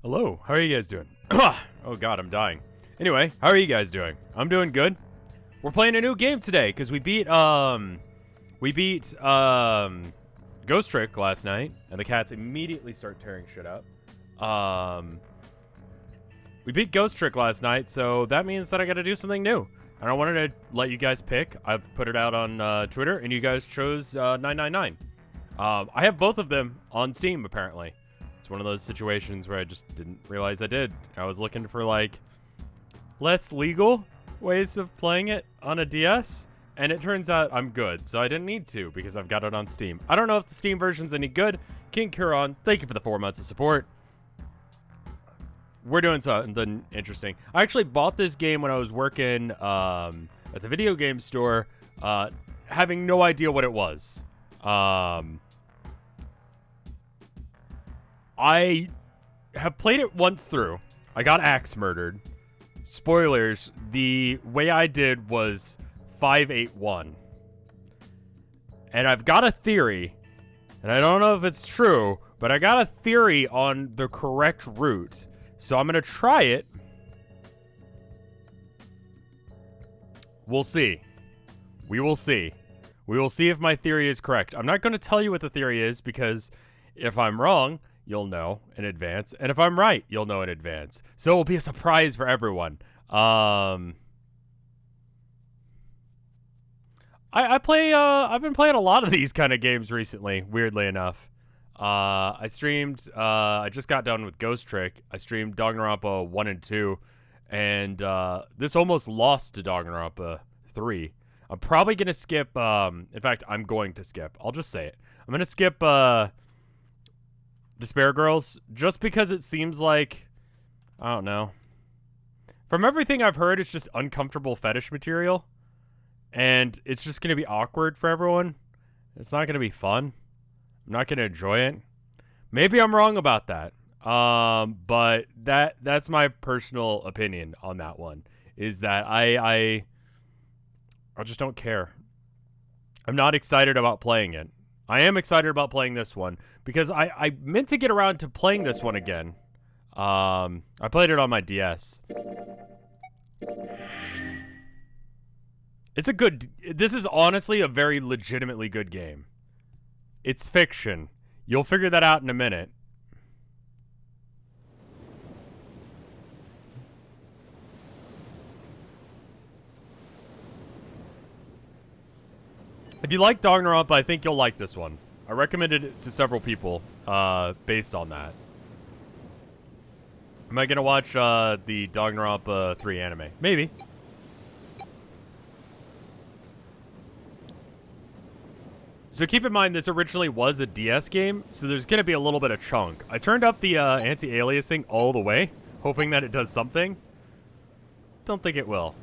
Hello, how are you guys doing? Oh god, I'm dying. Anyway, how are you guys doing? I'm doing good. We're playing a new game today because we beat Ghost Trick last night, and the cats immediately start tearing shit up. We beat Ghost Trick last night, so that means that I got to do something new. And I wanted to let you guys pick. I put it out on Twitter, and you guys chose 999. I have both of them on Steam apparently. It's one of those situations where I just didn't realize I did. I was looking for like less legal ways of playing it on a DS, and it turns out I'm good, so I didn't need to because I've got it on Steam. I don't know if the Steam version's any good. King Kuron, thank you for the 4 months of support. We're doing something interesting. I actually bought this game when I was working at the video game store, having no idea what it was. I have played it once through. I got axe murdered. Spoilers, the way I did was 581. And I've got a theory, and I don't know if it's true, but I got a theory on the correct route. So I'm going to try it. We'll see. We will see. We will see if my theory is correct. I'm not going to tell you what the theory is because if I'm wrong, you'll know in advance. And if I'm right, you'll know in advance. So it will be a surprise for everyone. I've been playing a lot of these kind of games recently, weirdly enough. I streamed, I just got done with Ghost Trick. I streamed Danganronpa 1 and 2. And this almost lost to Danganronpa 3. I'm probably going to skip, in fact, I'm going to skip. I'll just say it. I'm going to skip, Despair Girls, just because it seems like, I don't know. From everything I've heard, it's just uncomfortable fetish material. And it's just going to be awkward for everyone. It's not going to be fun. I'm not going to enjoy it. Maybe I'm wrong about that. But that's my personal opinion on that one. Is that I just don't care. I'm not excited about playing it. I am excited about playing this one because I meant to get around to playing this one again. I played it on my DS. This is honestly a very legitimately good game. It's fiction. You'll figure that out in a minute. If you like Danganronpa, I think you'll like this one. I recommended it to several people based on that. Am I going to watch the Danganronpa 3 anime? Maybe. So keep in mind, this originally was a DS game, so there's going to be a little bit of chunk. I turned up the anti-aliasing all the way, hoping that it does something. Don't think it will.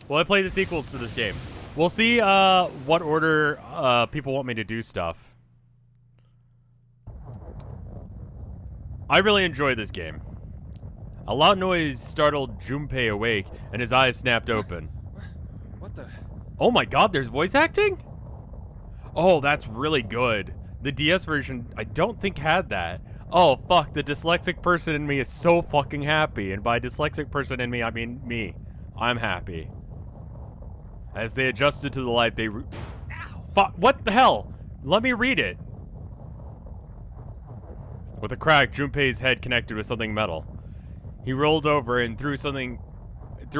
Will I play the sequels to this game? We'll see what order people want me to do stuff. I really enjoy this game. A loud noise startled Junpei awake, and his eyes snapped open. What the? Oh my god, there's voice acting? Oh, that's really good. The DS version, I don't think had that. Oh, fuck, the dyslexic person in me is so fucking happy. And by dyslexic person in me, I mean me. I'm happy. As they adjusted to the light, they... Fuck, what the hell? Let me read it. With a crack, Junpei's head connected with something metal. He rolled over and threw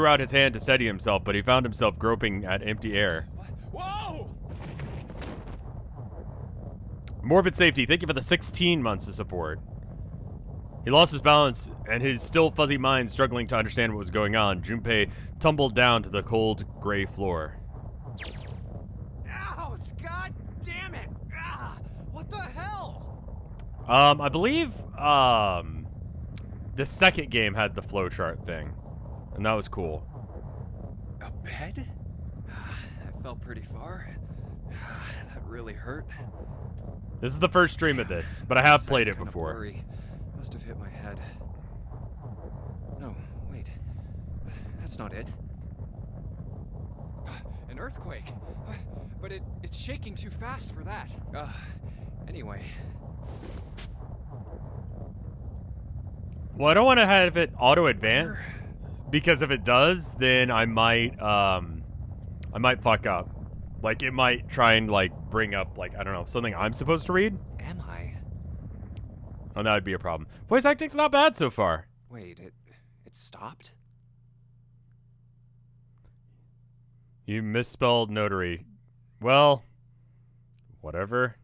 out his hand to steady himself, but he found himself groping at empty air. Whoa! Morbid Safety, thank you for the 16 months of support. He lost his balance, and his still fuzzy mind struggling to understand what was going on. Junpei tumbled down to the cold, gray floor. Ouch! God damn it! Ah, what the hell? I believe, the second game had the flowchart thing, and that was cool. A bed? I fell pretty far. That really hurt. This is the first stream of this, but I have played it before. Blurry. Must have hit my head. No, wait. That's not it. An earthquake. But it's shaking too fast for that. Anyway. Well, I don't want to have it auto-advance, because if it does, then I might fuck up. Like, it might try and, like, bring up, like, I don't know, something I'm supposed to read. Am I? Oh, that would be a problem. Voice acting's not bad so far. Wait, it stopped? You misspelled notary. Well, whatever.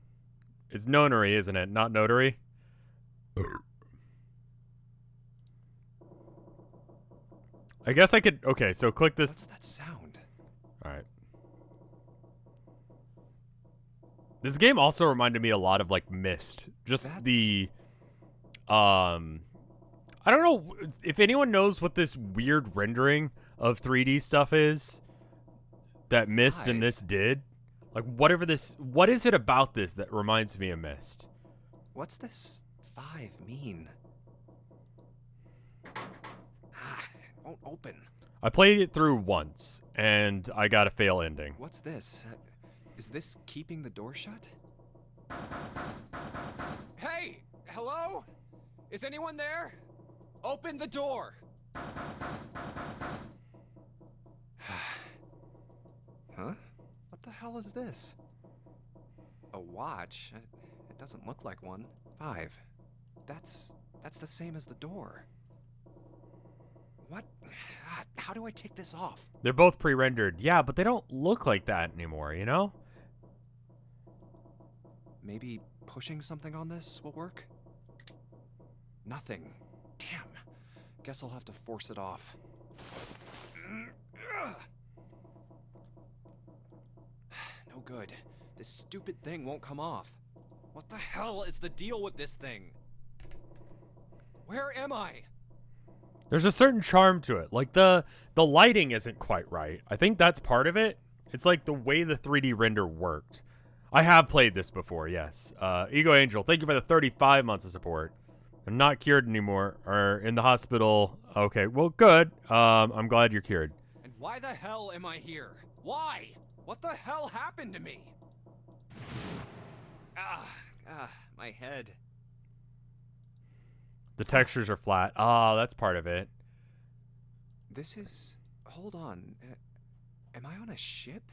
It's nonary, isn't it? Not notary? I guess I could... Okay, so click this... What's that sound? Alright. This game also reminded me a lot of, like, Myst. Just the... I don't know if anyone knows what this weird rendering of 3D stuff is that Myst and this did. Like, whatever this... What is it about this that reminds me of Myst? What's this 5 mean? It won't open. I played it through once, and I got a fail ending. What's this? Is this keeping the door shut? Hey! Hello? Is anyone there? Open the door! Huh? What the hell is this? A watch? It doesn't look like one. 5. That's the same as the door. What? How do I take this off? They're both pre-rendered. Yeah, but they don't look like that anymore, you know? Maybe pushing something on this will work? Nothing. Damn. Guess I'll have to force it off. No good. This stupid thing won't come off. What the hell is the deal with this thing? Where am I? There's a certain charm to it. Like, the lighting isn't quite right. I think that's part of it. It's like the way the 3D render worked. I have played this before, yes. Ego Angel, thank you for the 35 months of support. I'm not cured anymore, or in the hospital. Okay, well, good. I'm glad you're cured. And why the hell am I here? Why? What the hell happened to me? My head. The textures are flat. Oh, that's part of it. This is... Hold on. Am I on a ship?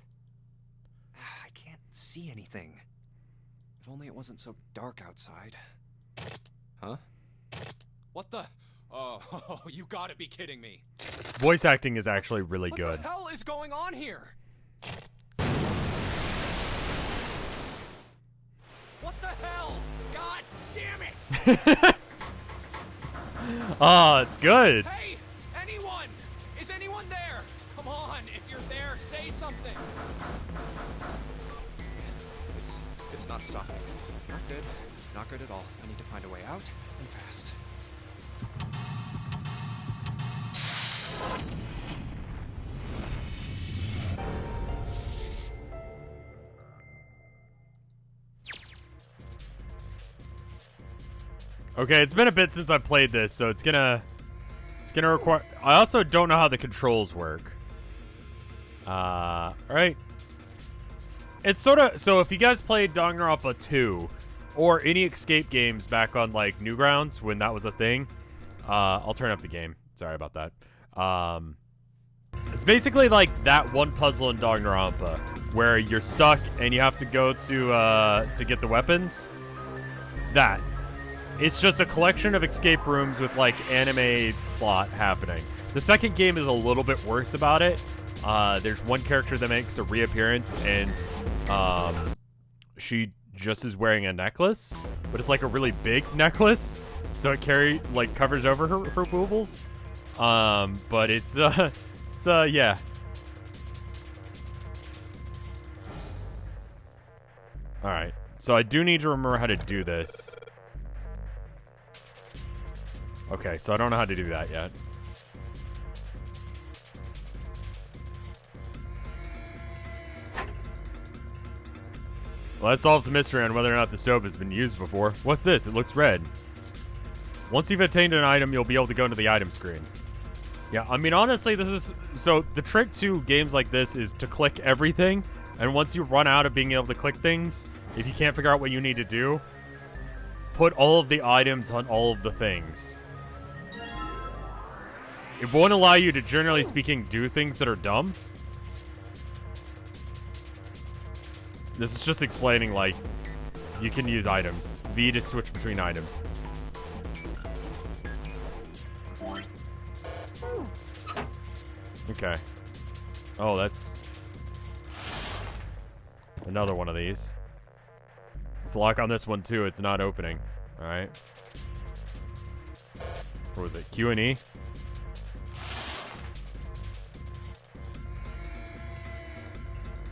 I can't see anything. If only it wasn't so dark outside. Huh? What the... Oh, you gotta be kidding me. Voice acting is actually really good. What the hell is going on here? What the hell? God damn it! Oh, it's good. Hey! Anyone! Is anyone there? Come on, if you're there, say something! It's not stopping. Not good. Not good at all. I need to find a way out, and fast. Okay, it's been a bit since I played this, so it's gonna require... I also don't know how the controls work. Alright. It's sort of... So if you guys played Danganronpa 2, or any escape games back on, like, Newgrounds, when that was a thing, I'll turn up the game. Sorry about that. It's basically like that one puzzle in Danganronpa, where you're stuck and you have to go to get the weapons. That. It's just a collection of escape rooms with, like, anime plot happening. The second game is a little bit worse about it. There's one character that makes a reappearance, and she just is wearing a necklace, but it's like a really big necklace, so it covers over her boobles. But it's yeah. All right, so I do need to remember how to do this. Okay, so I don't know how to do that yet. Well, that solves the mystery on whether or not the soap has been used before. What's this? It looks red. Once you've attained an item, you'll be able to go into the item screen. Yeah, I mean, honestly, this is... So, the trick to games like this is to click everything, and once you run out of being able to click things, if you can't figure out what you need to do, put all of the items on all of the things. it won't allow you to, generally speaking, do things that are dumb. This is just explaining, like, you can use items. V to switch between items. Okay. Oh, that's another one of these. Let's lock on this one, too. It's not opening. Alright. What was it? Q and E?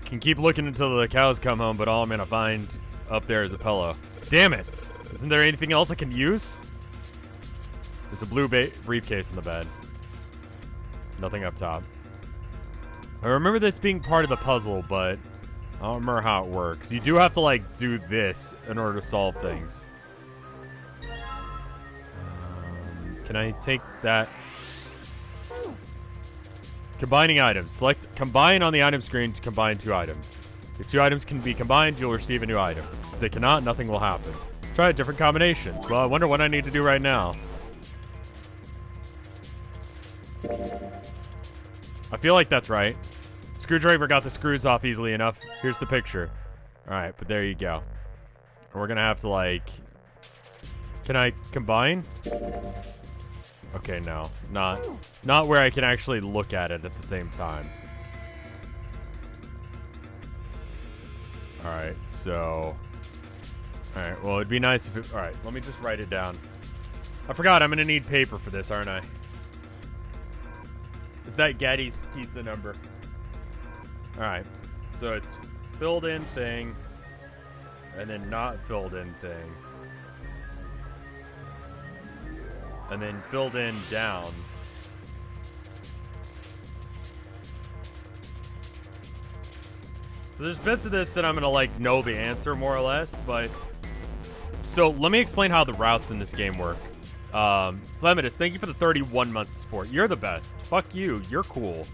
Can keep looking until the cows come home, but all I'm gonna find up there is a pillow. Damn it! Isn't there anything else I can use? There's a blue briefcase in the bed. Nothing up top. I remember this being part of the puzzle, but I don't remember how it works. You do have to, like, do this in order to solve things. Can I take that? Combining items. Select combine on the item screen to combine two items. If two items can be combined, you'll receive a new item. If they cannot, nothing will happen. Try different combinations. Well, I wonder what I need to do right now. I feel like that's right. Screwdriver got the screws off easily enough. Here's the picture. Alright, but there you go. And we're gonna have to, like... Can I combine? Okay, no. Not where I can actually look at it at the same time. Alright, so... Alright, well, it'd be nice if it... Alright, let me just write it down. I forgot, I'm gonna need paper for this, aren't I? Is that Gaddy's pizza number? Alright, so it's filled in thing, and then not filled in thing. And then filled in down. So there's bits of this that I'm gonna, like, know the answer more or less, but... So, let me explain how the routes in this game work. Clematis, thank you for the 31 months of support. You're the best. Fuck you. You're cool.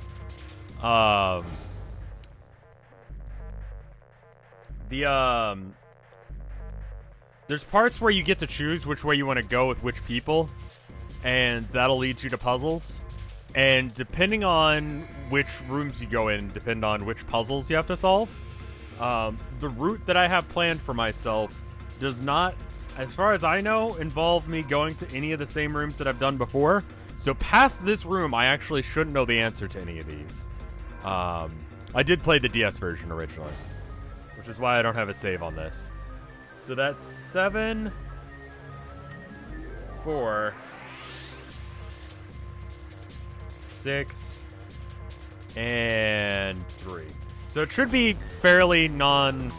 There's parts where you get to choose which way you want to go with which people, and that'll lead you to puzzles. And depending on which rooms you go in, depend on which puzzles you have to solve. The route that I have planned for myself does not, as far as I know, involve me going to any of the same rooms that I've done before. So past this room, I actually shouldn't know the answer to any of these. I did play the DS version originally, which is why I don't have a save on this. So that's 7, 4, 6, and 3. So it should be fairly non...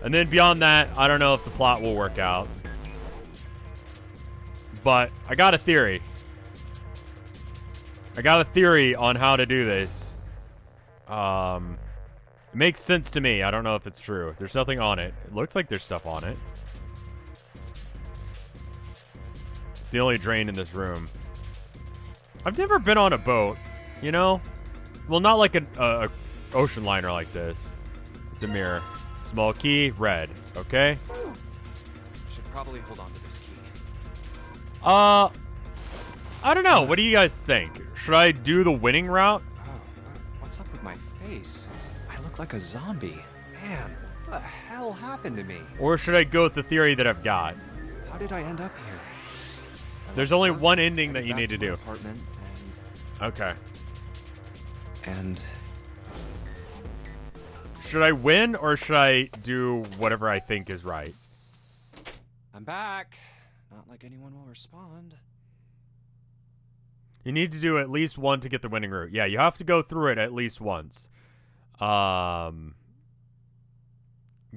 And then beyond that, I don't know if the plot will work out. But I got a theory. I got a theory on how to do this. It makes sense to me. I don't know if it's true. There's nothing on it. It looks like there's stuff on it. It's the only drain in this room. I've never been on a boat, you know? Well, not like a ocean liner like this. It's a mirror. Small key, red. Okay? Should probably hold on to this key. I don't know. What do you guys think? Should I do the winning route? Oh, what's up with my face? I look like a zombie. Man, what the hell happened to me? Or should I go with the theory that I've got? How did I end up here? There's only one ending that you need to do. Apartment Okay. and Should I win or should I do whatever I think is right? I'm back. Not like anyone will respond. You need to do at least one to get the winning route. Yeah, you have to go through it at least once. Go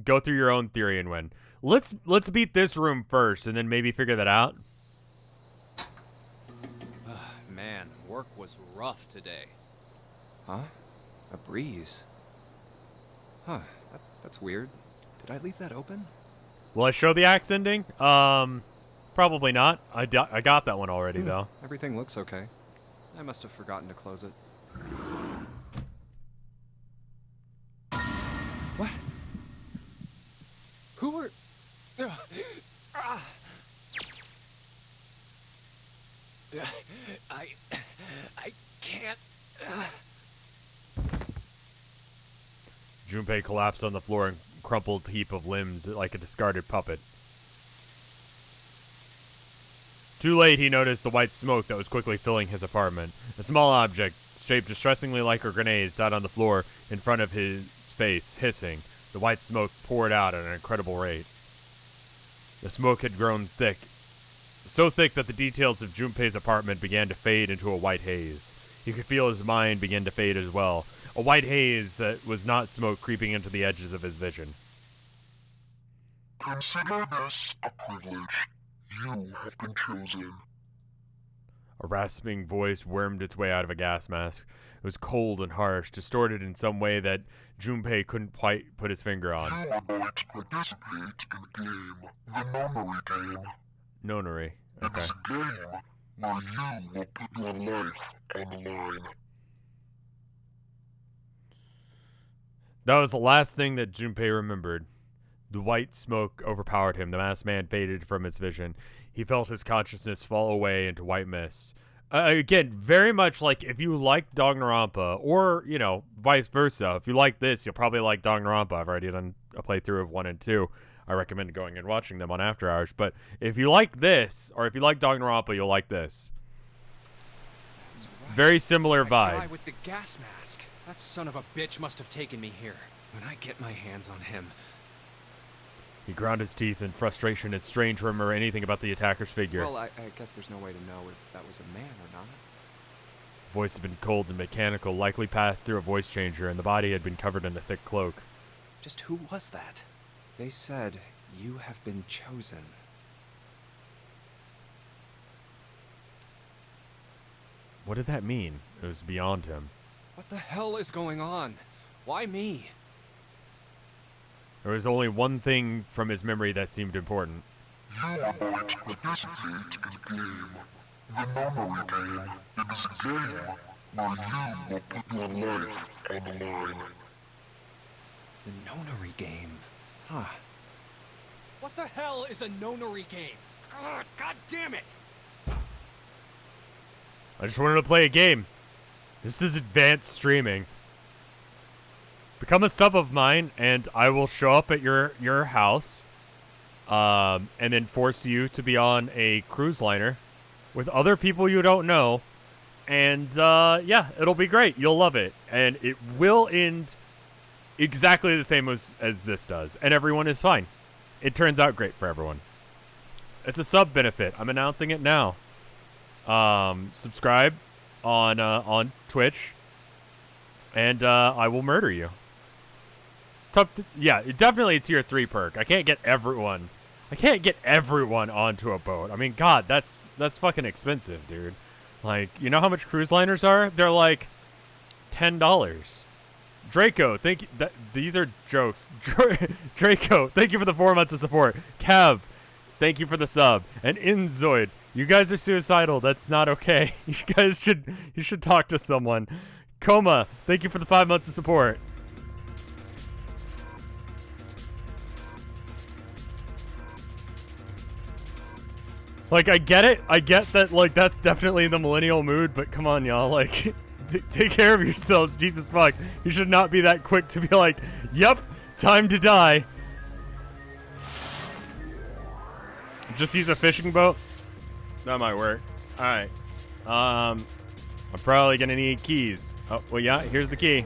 through your own theory and win. Let's beat this room first and then maybe figure that out. Man, work was rough today. Huh? A breeze. Huh, that's weird. Did I leave that open? Will I show the axe ending? Probably not. I got that one already, though. Everything looks okay. I must have forgotten to close it. What? Who were... I can't. Junpei collapsed on the floor and crumpled heap of limbs like a discarded puppet. Too late, he noticed the white smoke that was quickly filling his apartment. A small object, shaped distressingly like a grenade, sat on the floor in front of his face, hissing. The white smoke poured out at an incredible rate. The smoke had grown thick, so thick that the details of Junpei's apartment began to fade into a white haze. He could feel his mind begin to fade as well. A white haze that was not smoke creeping into the edges of his vision. Consider this a privilege. You have been chosen. A rasping voice wormed its way out of a gas mask. It was cold and harsh, distorted in some way that Junpei couldn't quite put his finger on. You are going to participate in a game, the Nonary game. Nonary. Okay. It is a game where you will put your life on the line. That was the last thing that Junpei remembered. The white smoke overpowered him. The masked man faded from his vision. He felt his consciousness fall away into white mist. Again, very much like if you like Danganronpa, or, you know, vice versa. If you like this, you'll probably like Danganronpa. I've already done a playthrough of 1 and 2. I recommend going and watching them on After Hours. But if you like this, or if you like Danganronpa, you'll like this. That's right. Very similar That vibe. guy with the gas mask. That son of a bitch must have taken me here. When I get my hands on him. He ground his teeth in frustration. It's strange to remember anything about the attacker's figure. Well, I guess there's no way to know if that was a man or not. The voice had been cold and mechanical, likely passed through a voice changer, and the body had been covered in a thick cloak. Just who was that? They said, you have been chosen. What did that mean? It was beyond him. What the hell is going on? Why me? There was only one thing from his memory that seemed important. You are going to participate in a game, the Nonary game. It is a game where you will put your life on the line. The Nonary game. Huh. What the hell is a Nonary game? God damn it! I just wanted to play a game. This is advanced streaming. Become a sub of mine, and I will show up at your house, and then force you to be on a cruise liner with other people you don't know, and yeah, it'll be great. You'll love it, and it will end exactly the same as this does, and everyone is fine. It turns out great for everyone. It's a sub benefit. I'm announcing it now. Subscribe on Twitch, and I will murder you. Yeah, definitely a tier 3 perk. I can't get everyone onto a boat. I mean, God, that's fucking expensive, dude. Like, you know how much cruise liners are? They're like $10. Draco, thank you. These are jokes. Draco, thank you for the 4 months of support. Cav, thank you for the sub. And Inzoid, you guys are suicidal. That's not okay. You should talk to someone. Coma, thank you for the 5 months of support. Like, I get it. I get that, like, that's definitely the millennial mood, but come on, y'all. Like, take care of yourselves. Jesus fuck. You should not be that quick to be like, yep, time to die. Just use a fishing boat? That might work. Alright. I'm probably gonna need keys. Oh, well, yeah, here's the key.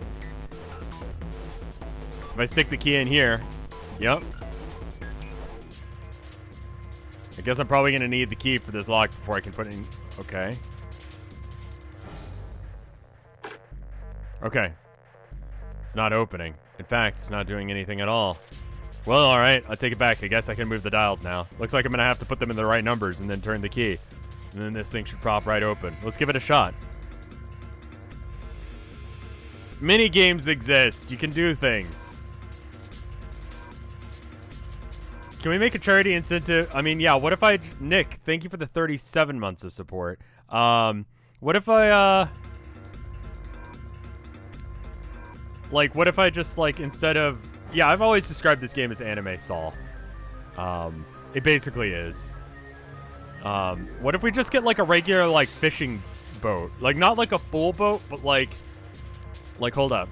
If I stick the key in here, yep. I guess I'm probably going to need the key for this lock before I can put it in. Okay. Okay. It's not opening. In fact, it's not doing anything at all. Well, alright. I'll take it back. I guess I can move the dials now. Looks like I'm going to have to put them in the right numbers and then turn the key. And then this thing should pop right open. Let's give it a shot. Mini games exist. You can do things. Can we make a charity incentive? I mean, yeah, what if I... Nick, thank you for the 37 months of support. What if I, like, what if I just, like, instead of... Yeah, I've always described this game as anime Saw. It basically is. What if we just get like a regular like fishing boat? Like not like a full boat, but like hold up.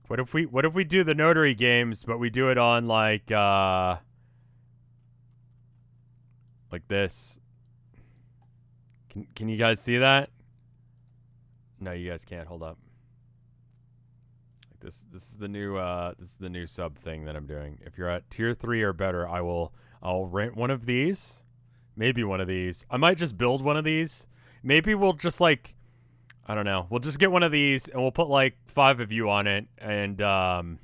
What if we do the Notary games, but we do it on like this? Can you guys see that? No, you guys can't. Hold up. Like this is the new sub thing that I'm doing. If you're at tier 3 or better, I'll rent one of these. Maybe one of these. I might just build one of these. Maybe we'll just like, I don't know. We'll just get one of these and we'll put like 5 of you on it, and then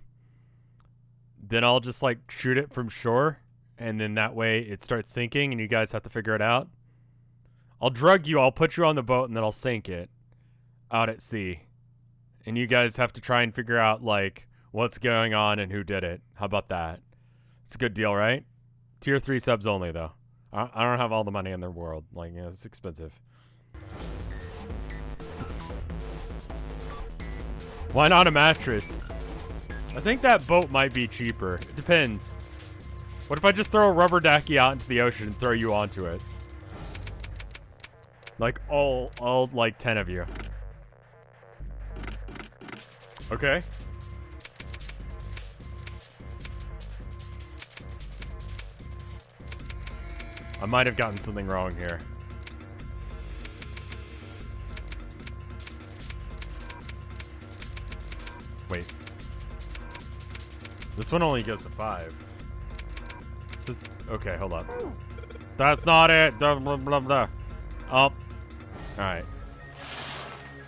I'll just like shoot it from shore, and then that way it starts sinking and you guys have to figure it out. I'll drug you, I'll put you on the boat, and then I'll sink it out at sea. And you guys have to try and figure out like what's going on and who did it. How about that? It's a good deal, right? Tier 3 subs only though. I don't have all the money in the world. Like, you know, it's expensive. Why not a mattress? I think that boat might be cheaper. It depends. What if I just throw a rubber ducky out into the ocean and throw you onto it? Like all like 10 of you. Okay. I might have gotten something wrong here. Wait. This one only goes to 5. Okay, hold up. That's not it. Blah, blah, blah, blah. Up. Alright.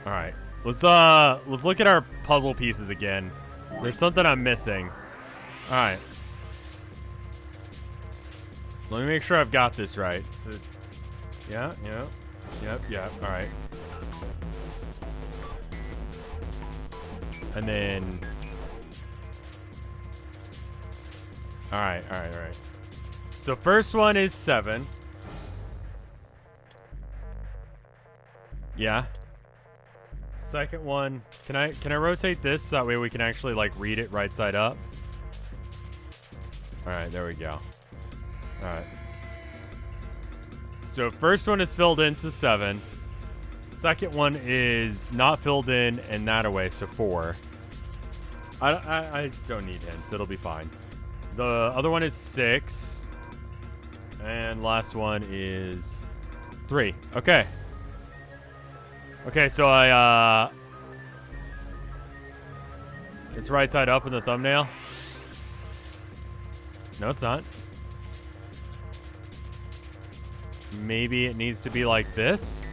Alright. Let's look at our puzzle pieces again. There's something I'm missing. Alright. Let me make sure I've got this right. So, yeah. Alright. And then... Alright. So first one is 7. Yeah. Second one, can I rotate this so that way we can actually like read it right side up? All right, there we go. All right. So first one is filled in, so 7. Second one is not filled in and that away, so 4. I don't need hints, it'll be fine. The other one is 6. And last one is 3. Okay. Okay, so it's right side up in the thumbnail. No, it's not. Maybe it needs to be like this.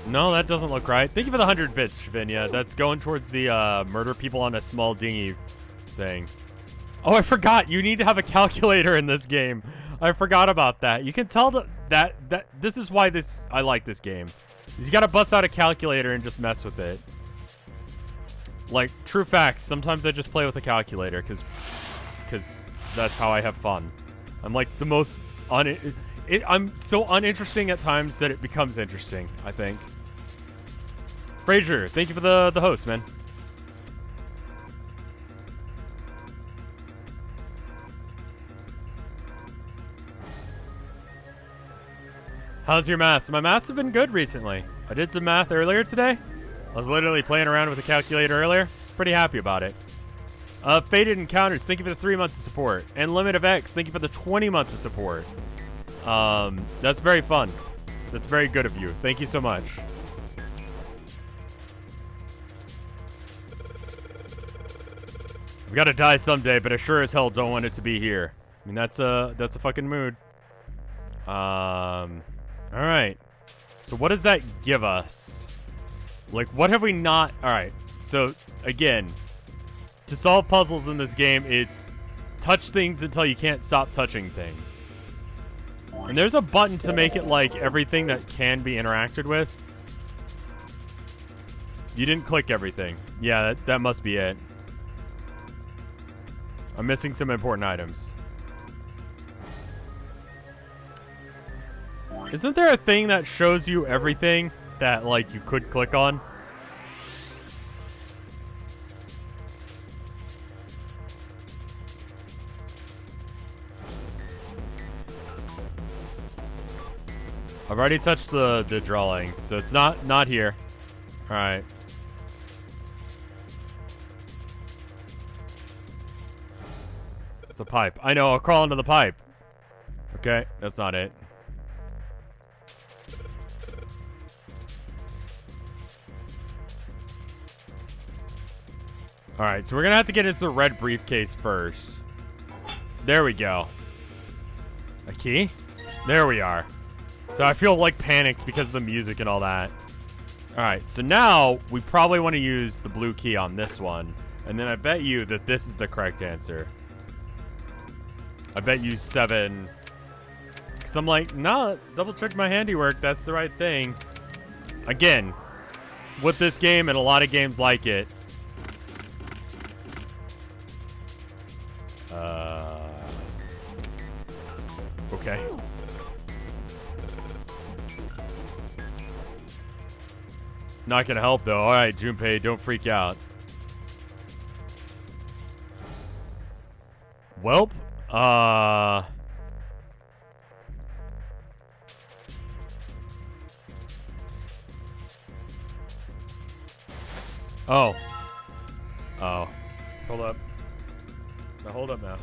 No, that doesn't look right. Thank you for the 100 bits, Shavinia. That's going towards the murder people on a small dinghy thing. Oh, I forgot. You need to have a calculator in this game. I forgot about that. You can tell that this is why I like this game. You gotta bust out a calculator and just mess with it. Like, true facts. Sometimes I just play with a calculator because that's how I have fun. I'm like the most I'm so uninteresting at times that it becomes interesting, I think. Fraser, thank you for the host, man. How's your maths? My maths have been good recently. I did some math earlier today. I was literally playing around with a calculator earlier. Pretty happy about it. Faded Encounters, thank you for the 3 months of support. And Limit of X, thank you for the 20 months of support. That's very fun. That's very good of you. Thank you so much. We gotta die someday, but I sure as hell don't want it to be here. I mean, that's a fucking mood. Alright. So what does that give us? Like, what have we not... Alright. So, again, to solve puzzles in this game, it's touch things until you can't stop touching things. And there's a button to make it like everything that can be interacted with. You didn't click everything. Yeah, that must be it. I'm missing some important items. Isn't there a thing that shows you everything that, like, you could click on? I've already touched the drawing, so it's not here. All right. It's a pipe. I know. I'll crawl into the pipe. Okay, that's not it. All right, so we're gonna have to get into the red briefcase first. There we go. A key? There we are. So I feel like panicked because of the music and all that. All right, so now we probably want to use the blue key on this one. And then I bet you that this is the correct answer. I bet you 7. Because I'm like, nah, double check my handiwork. That's the right thing. Again, with this game and a lot of games like it. Okay. Not gonna help though. All right, Junpei, don't freak out. Welp. Oh. Oh. Hold up. Now hold up now.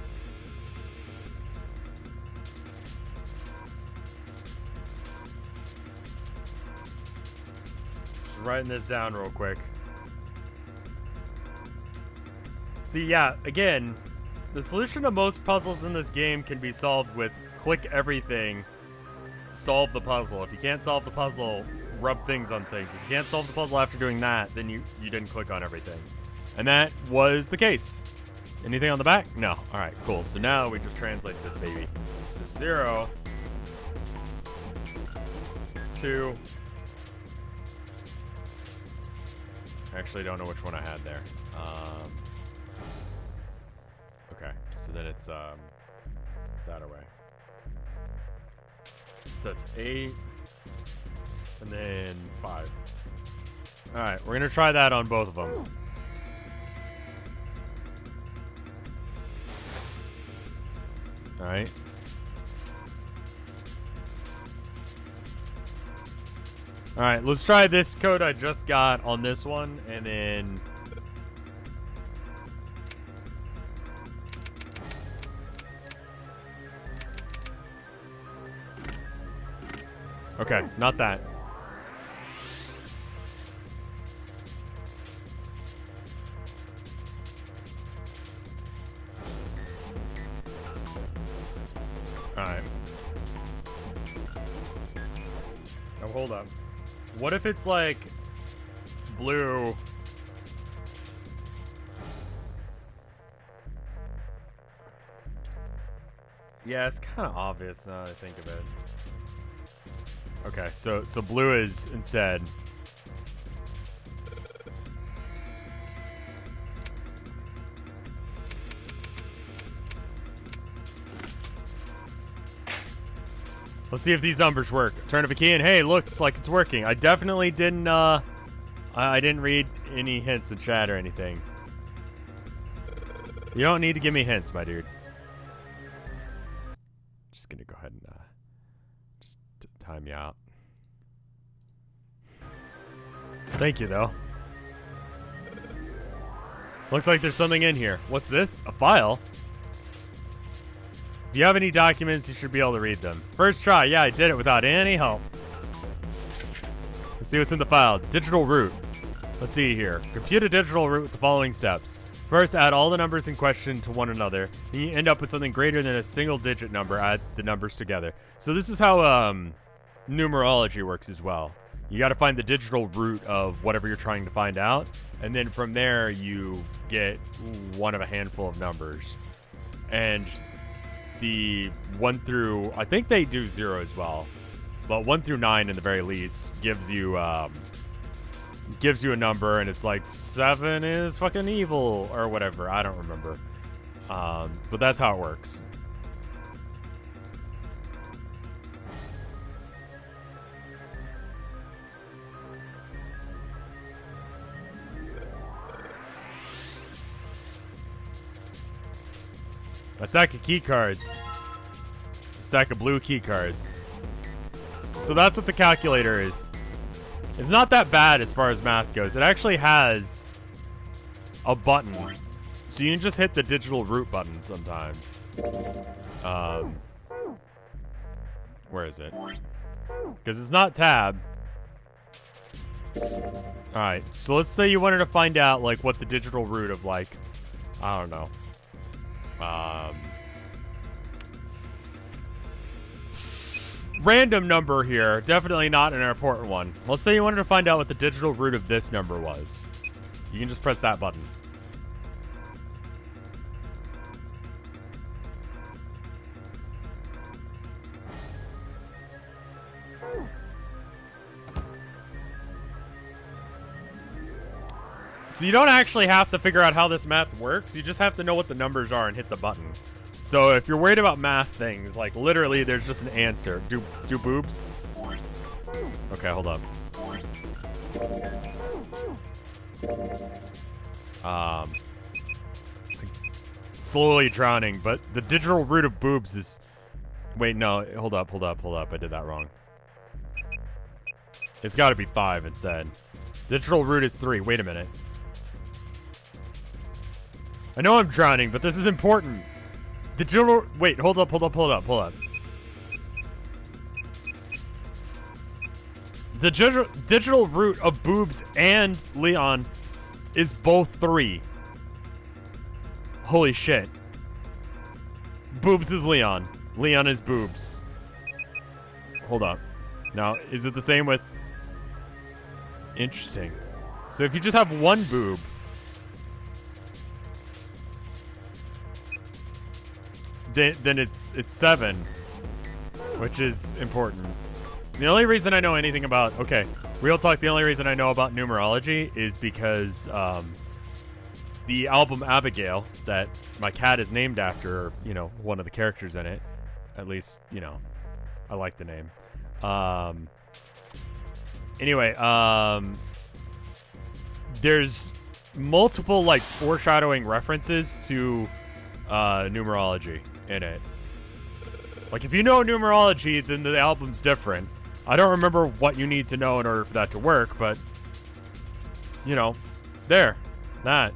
Just writing this down real quick. See, yeah, again, the solution to most puzzles in this game can be solved with click everything, solve the puzzle. If you can't solve the puzzle, rub things on things. If you can't solve the puzzle after doing that, then you didn't click on everything. And that was the case. Anything on the back? No. All right, cool. So now we just translate this baby. So 0, 2. I actually don't know which one I had there. Okay, so then it's that away. So that's 8, and then 5. All right, we're gonna try that on both of them. All right. All right, let's try this code I just got on this one, and then... Okay, not that. Alright. Now hold up. What if it's like blue? Yeah, it's kind of obvious now that I think of it. Okay, so blue is instead. Let's see if these numbers work. Turn up a key and hey, looks like it's working. I definitely didn't I didn't read any hints in chat or anything. You don't need to give me hints, my dude. Just gonna go ahead and just time you out. Thank you, though. Looks like there's something in here. What's this? A file? If you have any documents, you should be able to read them. First try. Yeah, I did it without any help. Let's see what's in the file. Digital root. Let's see here. Compute a digital root with the following steps. First, add all the numbers in question to one another. Then you end up with something greater than a single-digit number. Add the numbers together. So this is how numerology works as well. You got to find the digital root of whatever you're trying to find out. And then from there, you get one of a handful of numbers. And the 1 through, I think they do 0 as well, but 1 through 9 in the very least gives you a number, and it's like 7 is fucking evil or whatever. I don't remember, but that's how it works. A stack of key cards. A stack of blue key cards. So that's what the calculator is. It's not that bad as far as math goes. It actually has a button. So you can just hit the digital root button sometimes. Where is it? Because it's not tab. Alright, so let's say you wanted to find out, like, what the digital root of, like, I don't know. Random number here. Definitely not an important one. Let's say you wanted to find out what the digital root of this number was. You can just press that button. So you don't actually have to figure out how this math works. You just have to know what the numbers are and hit the button. So if you're worried about math things, like literally there's just an answer. Do boobs? Okay, hold up. Slowly drowning, but the digital root of boobs is... Wait, no, hold up. I did that wrong. It's gotta be 5 instead. Digital root is 3. Wait a minute. I know I'm drowning, but this is important. Digital... Wait, hold up. The digital root of boobs and Leon is both 3. Holy shit. Boobs is Leon. Leon is boobs. Hold up. Now, is it the same with... Interesting. So if you just have one boob... Then it's 7, which is important. The only reason I know anything about... Okay, real talk, the only reason I know about numerology is because the album Abigail, that my cat is named after, you know, one of the characters in it. At least, you know, I like the name. Anyway, there's multiple, like, foreshadowing references to numerology in it. Like, if you know numerology, then the album's different. I don't remember what you need to know in order for that to work, but, you know, there. That.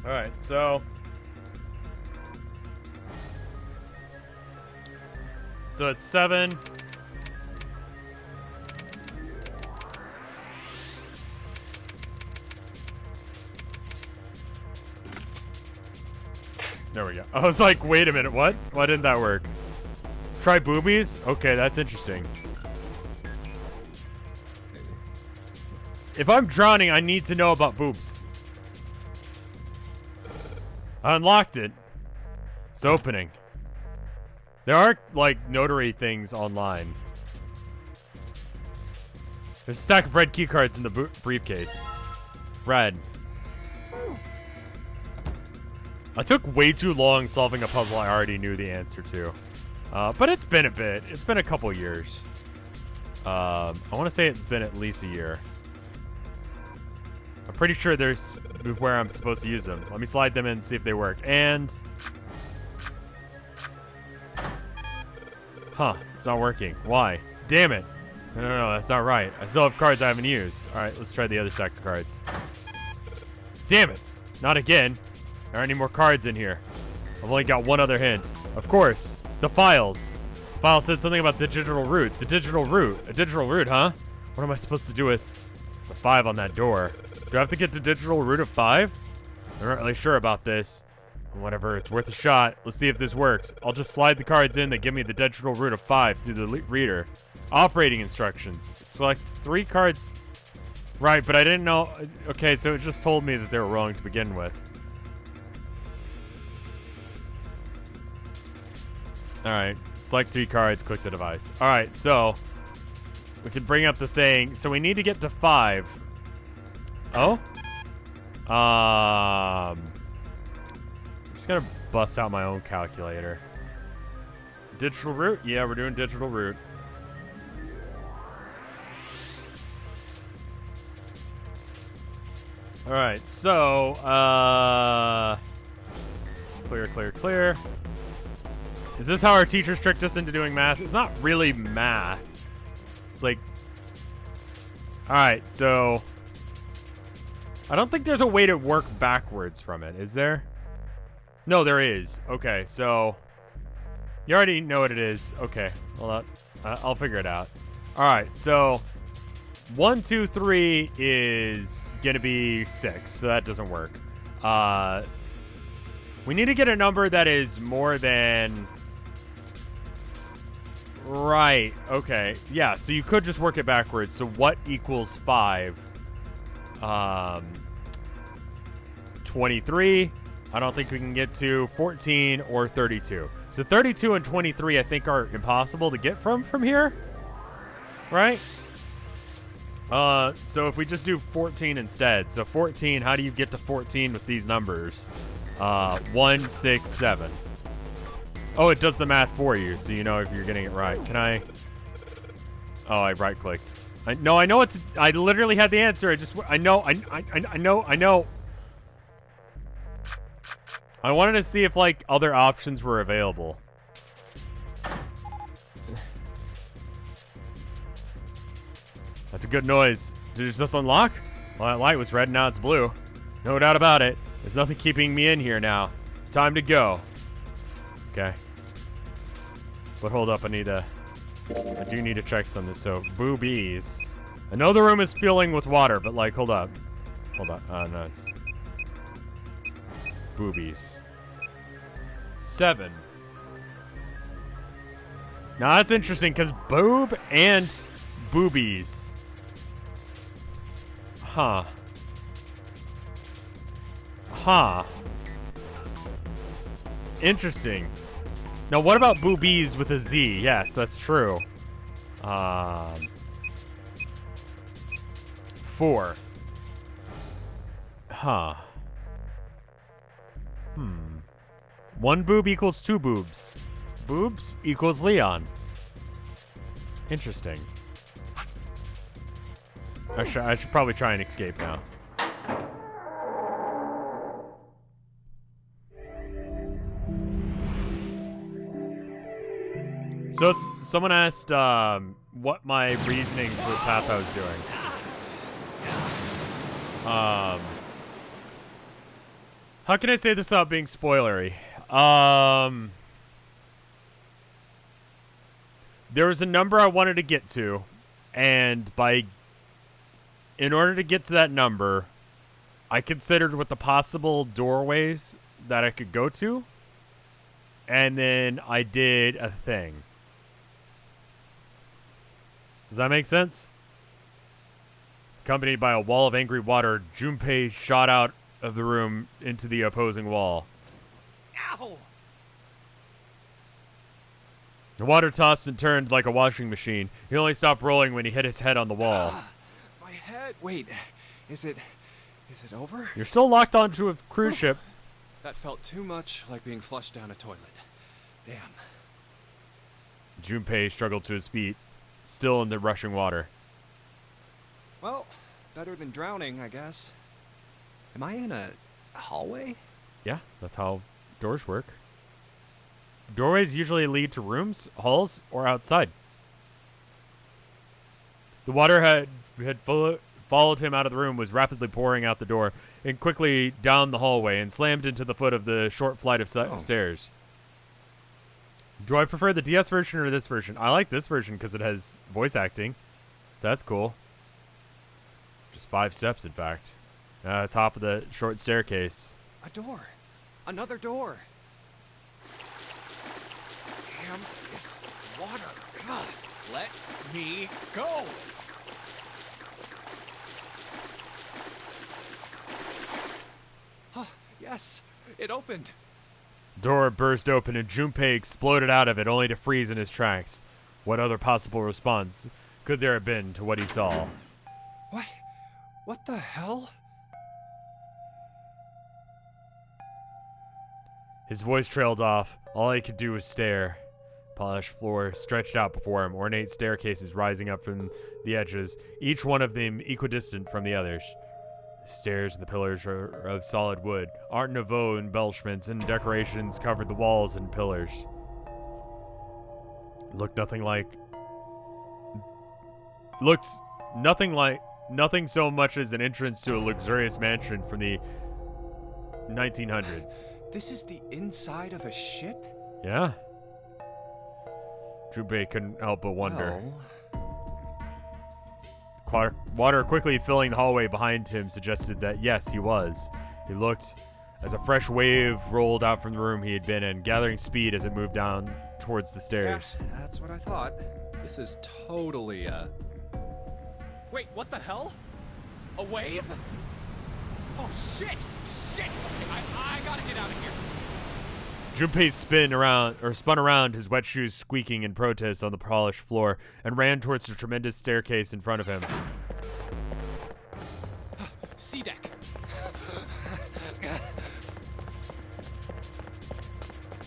Alright, so... So it's 7... There we go. I was like, wait a minute, what? Why didn't that work? Try boobies? Okay, that's interesting. If I'm drowning, I need to know about boobs. I unlocked it. It's opening. There aren't, like, notary things online. There's a stack of red keycards in the briefcase. Red. I took way too long solving a puzzle I already knew the answer to. But it's been a bit. It's been a couple years. I want to say it's been at least a year. I'm pretty sure there's where I'm supposed to use them. Let me slide them in and see if they work. And... Huh, it's not working. Why? Damn it. No, that's not right. I still have cards I haven't used. Alright, let's try the other stack of cards. Damn it. Not again. There aren't any more cards in here. I've only got one other hint. Of course, the files. The file said something about the digital root. The digital root. A digital root, huh? What am I supposed to do with the 5 on that door? Do I have to get the digital root of 5? I'm not really sure about this. Whatever, it's worth a shot. Let's see if this works. I'll just slide the cards in that give me the digital root of 5 through the reader. Operating instructions. Select 3 cards. Right, but I didn't know. Okay, so it just told me that they were wrong to begin with. Alright, select 3 cards, click the device. Alright, so we can bring up the thing. So we need to get to 5. Oh? I'm just gonna bust out my own calculator. Digital root? Yeah, we're doing digital root. Alright, so, clear. Is this how our teachers tricked us into doing math? It's not really math. It's like... Alright, so... I don't think there's a way to work backwards from it, is there? No, there is. Okay, so... You already know what it is. Okay, well, I'll figure it out. Alright, so... 1, 2, 3 is gonna be 6, so that doesn't work. We need to get a number that is more than... Right, okay. Yeah, so you could just work it backwards. So what equals 5? 23. I don't think we can get to 14 or 32. So 32 and 23 I think are impossible to get from here. Right? So if we just do 14 instead. So 14, how do you get to 14 with these numbers? 1, 6, 7. Oh, it does the math for you, so you know if you're getting it right. Can I? Oh, I right-clicked. I know it's. I literally had the answer. I know. I wanted to see if like other options were available. That's a good noise. Did it just unlock? Well, that light was red, now it's blue. No doubt about it. There's nothing keeping me in here now. Time to go. Okay. But hold up, I do need to check something. So, boobies. I know the room is filling with water, but like, hold up. Hold up. Oh, no, it's... Boobies. 7. Now, that's interesting, because boob and boobies. Huh. Huh. Interesting. Now, what about boobies with a Z? Yes, that's true. 4. Huh. 1 boob equals 2 boobs. Boobs equals Leon. Interesting. I should probably try and escape now. So someone asked what my reasoning for the path I was doing. How can I say this without being spoilery? There was a number I wanted to get to, and in order to get to that number, I considered what the possible doorways that I could go to, and then I did a thing. Does that make sense? Accompanied by a wall of angry water, Junpei shot out of the room into the opposing wall. Ow! The water tossed and turned like a washing machine. He only stopped rolling when he hit his head on the wall. My head. Wait, is it over? You're still locked onto a cruise ship. That felt too much like being flushed down a toilet. Damn. Junpei struggled to his feet, still in the rushing water. Well, better than drowning, I guess. Am I in a hallway? Yeah, that's how doors work. Doorways usually lead to rooms, halls, or outside. The water had followed him out of the room, was rapidly pouring out the door, and quickly down the hallway, and slammed into the foot of the short flight of stairs. Do I prefer the DS version or this version? I like this version because it has voice acting, so that's cool. Just 5 steps, in fact. Top of the short staircase. A door. Another door. Damn this water. God, let me go. Yes, it opened. Door burst open and Junpei exploded out of it, only to freeze in his tracks. What other possible response could there have been to what he saw? What? What the hell? His voice trailed off. All he could do was stare. Polished floor stretched out before him, ornate staircases rising up from the edges, each one of them equidistant from the others. The stairs and the pillars are of solid wood. Art Nouveau embellishments and decorations covered the walls and pillars. Looked nothing so much as an entrance to a luxurious mansion from the 1900s. This is the inside of a ship? Yeah. Junpei couldn't help but wonder. Water quickly filling the hallway behind him suggested that yes, he was. He looked as a fresh wave rolled out from the room he had been in, gathering speed as it moved down towards the stairs. Yeah, that's what I thought. This is totally, Wait, what the hell? A wave? Oh, shit! Shit! I gotta get out of here. Junpei spun around, his wet shoes squeaking in protest on the polished floor, and ran towards the tremendous staircase in front of him. C deck.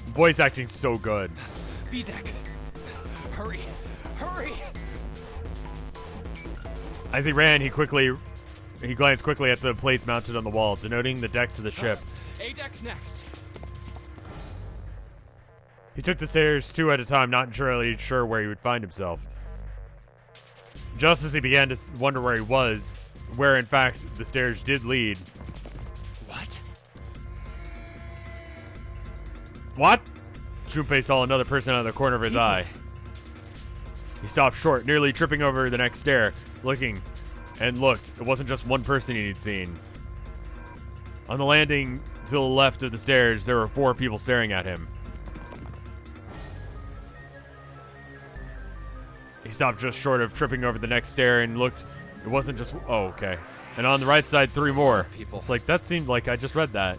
Voice acting so good. B deck. Hurry! Hurry! As he ran, he glanced quickly at the plates mounted on the wall, denoting the decks of the ship. A deck's next. He took the stairs two at a time, not entirely sure where he would find himself. Just as he began to wonder where he was, where in fact the stairs did lead. What? What? Junpei saw another person out of the corner of his eye. He stopped short, nearly tripping over the next stair, looking and looked. It wasn't just one person he'd seen. On the landing to the left of the stairs, there were 4 people staring at him. He stopped just short of tripping over the next stair and looked. It wasn't just... Oh, okay. And on the right side, 3 more. People. It's like, that seemed like I just read that.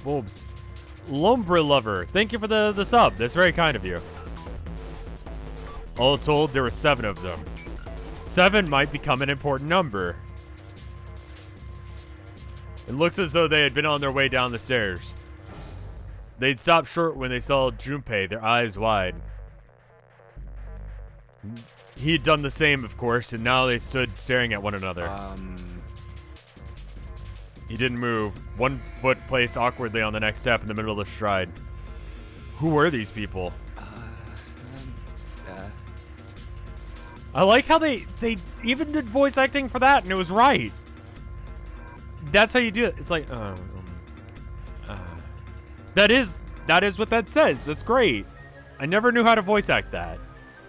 Wolves. Lombre Lover. Thank you for the sub. That's very kind of you. All told, there were 7 of them. 7 might become an important number. It looks as though they had been on their way down the stairs. They'd stopped short when they saw Junpei, their eyes wide. He had done the same, of course, and now they stood staring at one another. He didn't move, one foot placed awkwardly on the next step in the middle of the stride. Who were these people? I like how they even did voice acting for that, and it was right. That's how you do it. It's like, that is what that says. That's great. I never knew how to voice act that.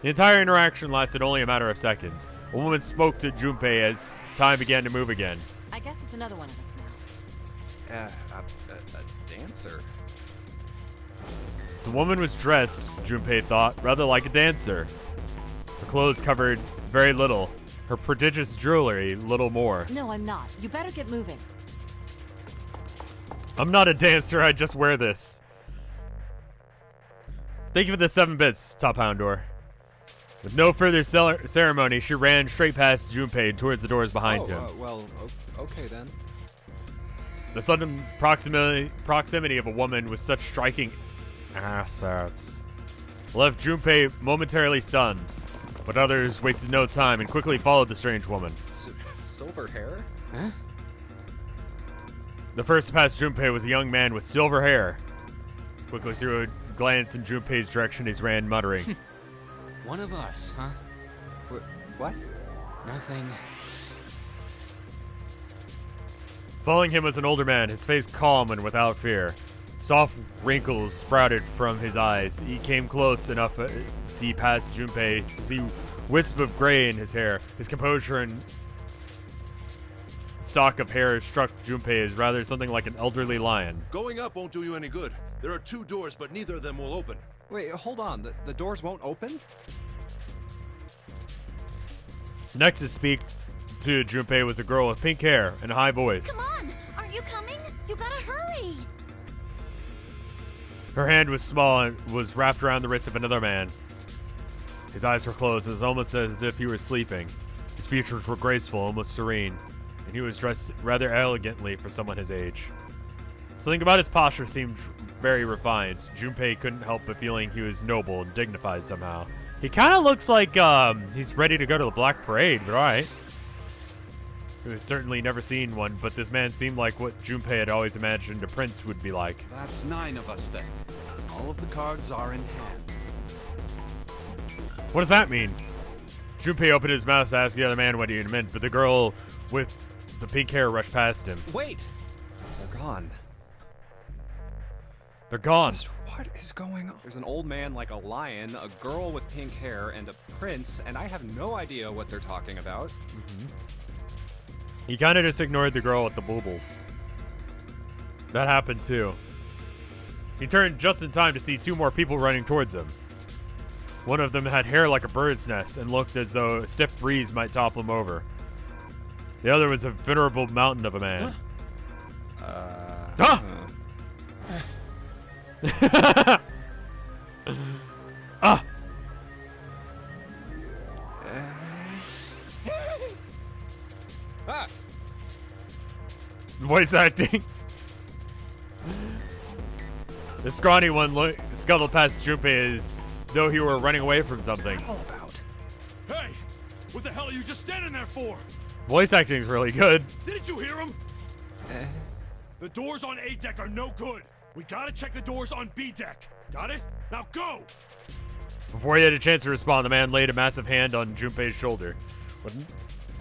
The entire interaction lasted only a matter of seconds. A woman spoke to Junpei as time began to move again. I guess it's another one of us now. A dancer? The woman was dressed, Junpei thought, rather like a dancer. Her clothes covered very little. Her prodigious jewelry, little more. No, I'm not. You better get moving. I'm not a dancer, I just wear this. Thank you for the 7 bits, Top Houndor. With no further ceremony, she ran straight past Junpei towards the doors behind him. Okay then. The sudden proximity of a woman with such striking assets left Junpei momentarily stunned, but others wasted no time and quickly followed the strange woman. Silver hair? Huh? The first to pass Junpei was a young man with silver hair. Quickly threw a glance in Junpei's direction as he ran, muttering. One of us, huh? What? Nothing. Following him was an older man, his face calm and without fear. Soft wrinkles sprouted from his eyes. He came close enough to see past Junpei, to see wisp of gray in his hair. His composure and stalk of hair struck Junpei as rather something like an elderly lion. Going up won't do you any good. There are 2 doors, but neither of them will open. Wait, hold on. The doors won't open? Next to speak to Junpei was a girl with pink hair and a high voice. Come on! Aren't you coming? You gotta hurry! Her hand was small and was wrapped around the wrist of another man. His eyes were closed. It was almost as if he were sleeping. His features were graceful, almost serene, and he was dressed rather elegantly for someone his age. Something about his posture seemed very refined. Junpei couldn't help but feeling he was noble and dignified somehow. He kind of looks like he's ready to go to the Black Parade, right? He was certainly never seen one, but this man seemed like what Junpei had always imagined a prince would be like. That's 9 of us then. All of the cards are in hand. What does that mean? Junpei opened his mouth to ask the other man what he meant, but the girl with the pink hair rushed past him. Wait! They're gone. They're gone. Just what is going on? There's an old man like a lion, a girl with pink hair, and a prince, and I have no idea what they're talking about. He kind of just ignored the girl with the boobles. That happened too. He turned just in time to see two more people running towards him. One of them had hair like a bird's nest and looked as though a stiff breeze might topple him over. The other was a venerable mountain of a man. Ah! Ah! Voice acting. The scrawny one scuttled past Junpei as though he were running away from something. What's that all about? Hey! What the hell are you just standing there for? Voice acting is really good. Didn't you hear him? The doors on A deck are no good. We gotta check the doors on B deck. Got it? Now go! Before he had a chance to respond, the man laid a massive hand on Junpei's shoulder. With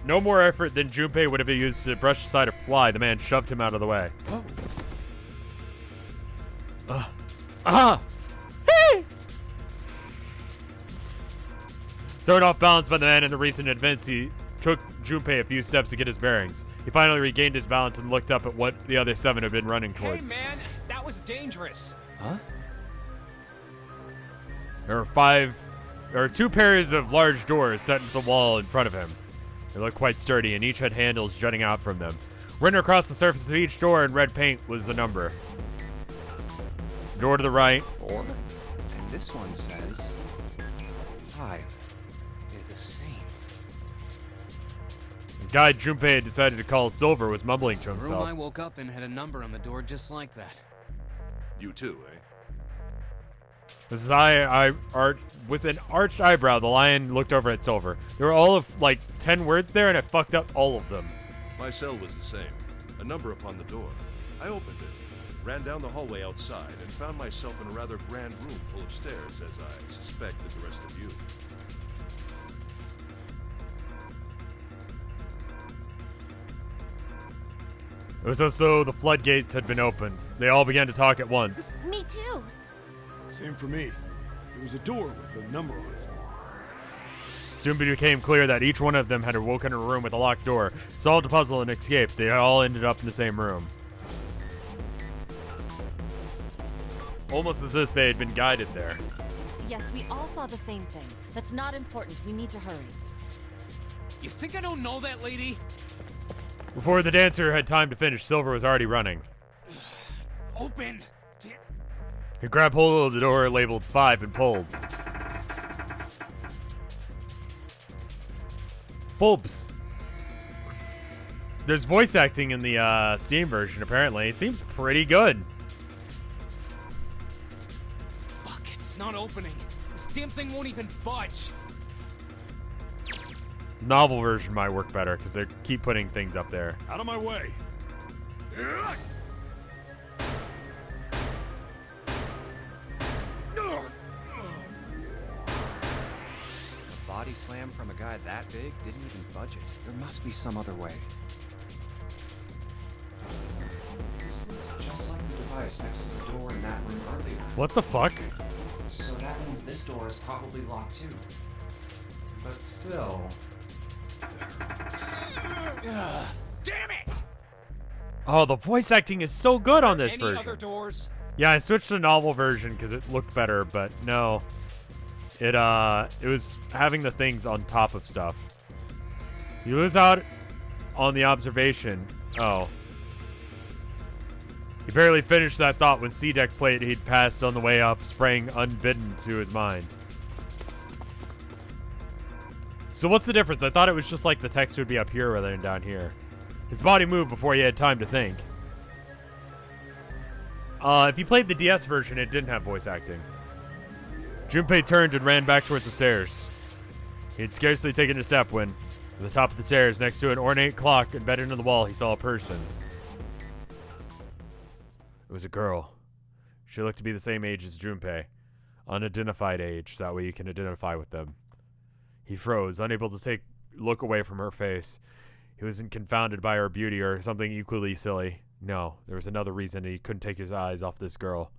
no more effort than Junpei would have used to brush aside a fly, the man shoved him out of the way. Hey! Thrown off balance by the man in the recent events, he took Junpei a few steps to get his bearings. He finally regained his balance and looked up at what the other 7 had been running towards. Hey man, that was dangerous. Huh? There were 2 pairs of large doors set into the wall in front of him. They looked quite sturdy, and each had handles jutting out from them. Written across the surface of each door in red paint was the number. Door to the right. 4. And this one says 5. They're the same. The guy Junpei had decided to call Silver was mumbling to The room himself. I woke up in had a number on the door just like that. You too, eh? With his with an arched eyebrow, the lion looked over at Silver. There were all of like 10 words there, and I fucked up all of them. My cell was the same. A number upon the door. I opened it, ran down the hallway outside, and found myself in a rather grand room full of stairs, as I suspected the rest of you. It was as though the floodgates had been opened. They all began to talk at once. Me too. Same for me. There was a door with a number on it. Soon became clear that each one of them had awoken in a room with a locked door, solved a puzzle, and escaped. They all ended up in the same room. Almost as if they had been guided there. Yes, we all saw the same thing. That's not important. We need to hurry. You think I don't know that lady? Before the dancer had time to finish, Silver was already running. Open! He grabbed hold of the door labeled 5 and pulled. Bulbs. There's voice acting in the Steam version, apparently. It seems pretty good. Fuck, it's not opening. This damn thing won't even budge. Novel version might work better because they keep putting things up there. Out of my way! Body slam from a guy that big didn't even budge it. There must be some other way. This looks just like the device next to the door in that room earlier. What the fuck? So that means this door is probably locked too. But still... Damn it! Oh, the voice acting is so good on this Any version. other doors? Yeah, I switched to the novel version because it looked better, but no. It was having the things on top of stuff. You lose out on the observation. Oh. He barely finished that thought when C-Deck plate he'd passed on the way up sprang unbidden to his mind. So what's the difference? I thought it was just like the text would be up here rather than down here. His body moved before he had time to think. If you played the DS version, it didn't have voice acting. Junpei turned and ran back towards the stairs. He had scarcely taken a step when, at the top of the stairs, next to an ornate clock embedded in the wall, he saw a person. It was a girl. She looked to be the same age as Junpei. Unidentified age, so that way you can identify with them. He froze, unable to look away from her face. He wasn't confounded by her beauty or something equally silly. No, there was another reason he couldn't take his eyes off this girl.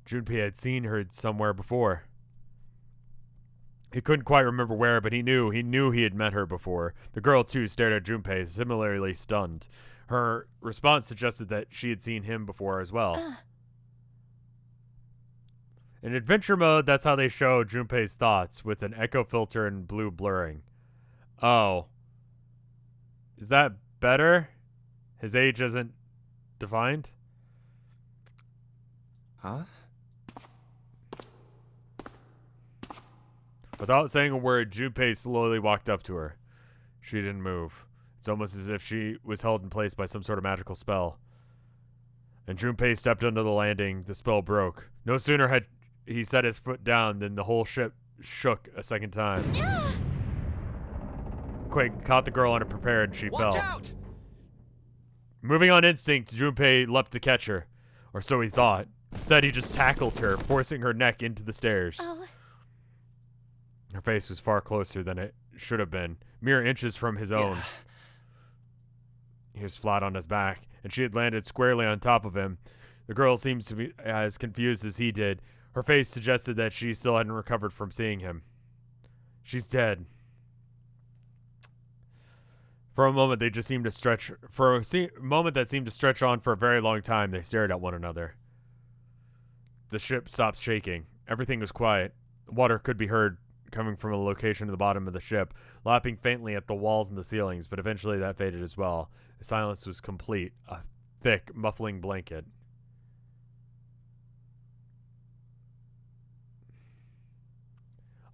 Junpei had seen her somewhere before. He couldn't quite remember where, but he knew he had met her before. The girl, too, stared at Junpei, similarly stunned. Her response suggested that she had seen him before as well. In adventure mode, that's how they show Junpei's thoughts, with an echo filter and blue blurring. Oh. Is that better? His age isn't defined? Huh? Without saying a word, Junpei slowly walked up to her. She didn't move. It's almost as if she was held in place by some sort of magical spell. And Junpei stepped onto the landing. The spell broke. No sooner had he set his foot down than the whole ship shook a second time. Quake caught the girl unprepared and she fell. Watch out! Moving on instinct, Junpei leapt to catch her. Or so he thought. Instead, he just tackled her, forcing her neck into the stairs. Oh. Her face was far closer than it should have been, mere inches from his own. Yeah. He was flat on his back, and she had landed squarely on top of him. The girl seemed to be as confused as he did. Her face suggested that she still hadn't recovered from seeing him. She's dead. For a moment, they just seemed to stretch. For a moment that seemed to stretch on for a very long time, they stared at one another. The ship stopped shaking. Everything was quiet. Water could be heard coming from a location at the bottom of the ship, lapping faintly at the walls and the ceilings, but eventually that faded as well. The silence was complete, a thick, muffling blanket.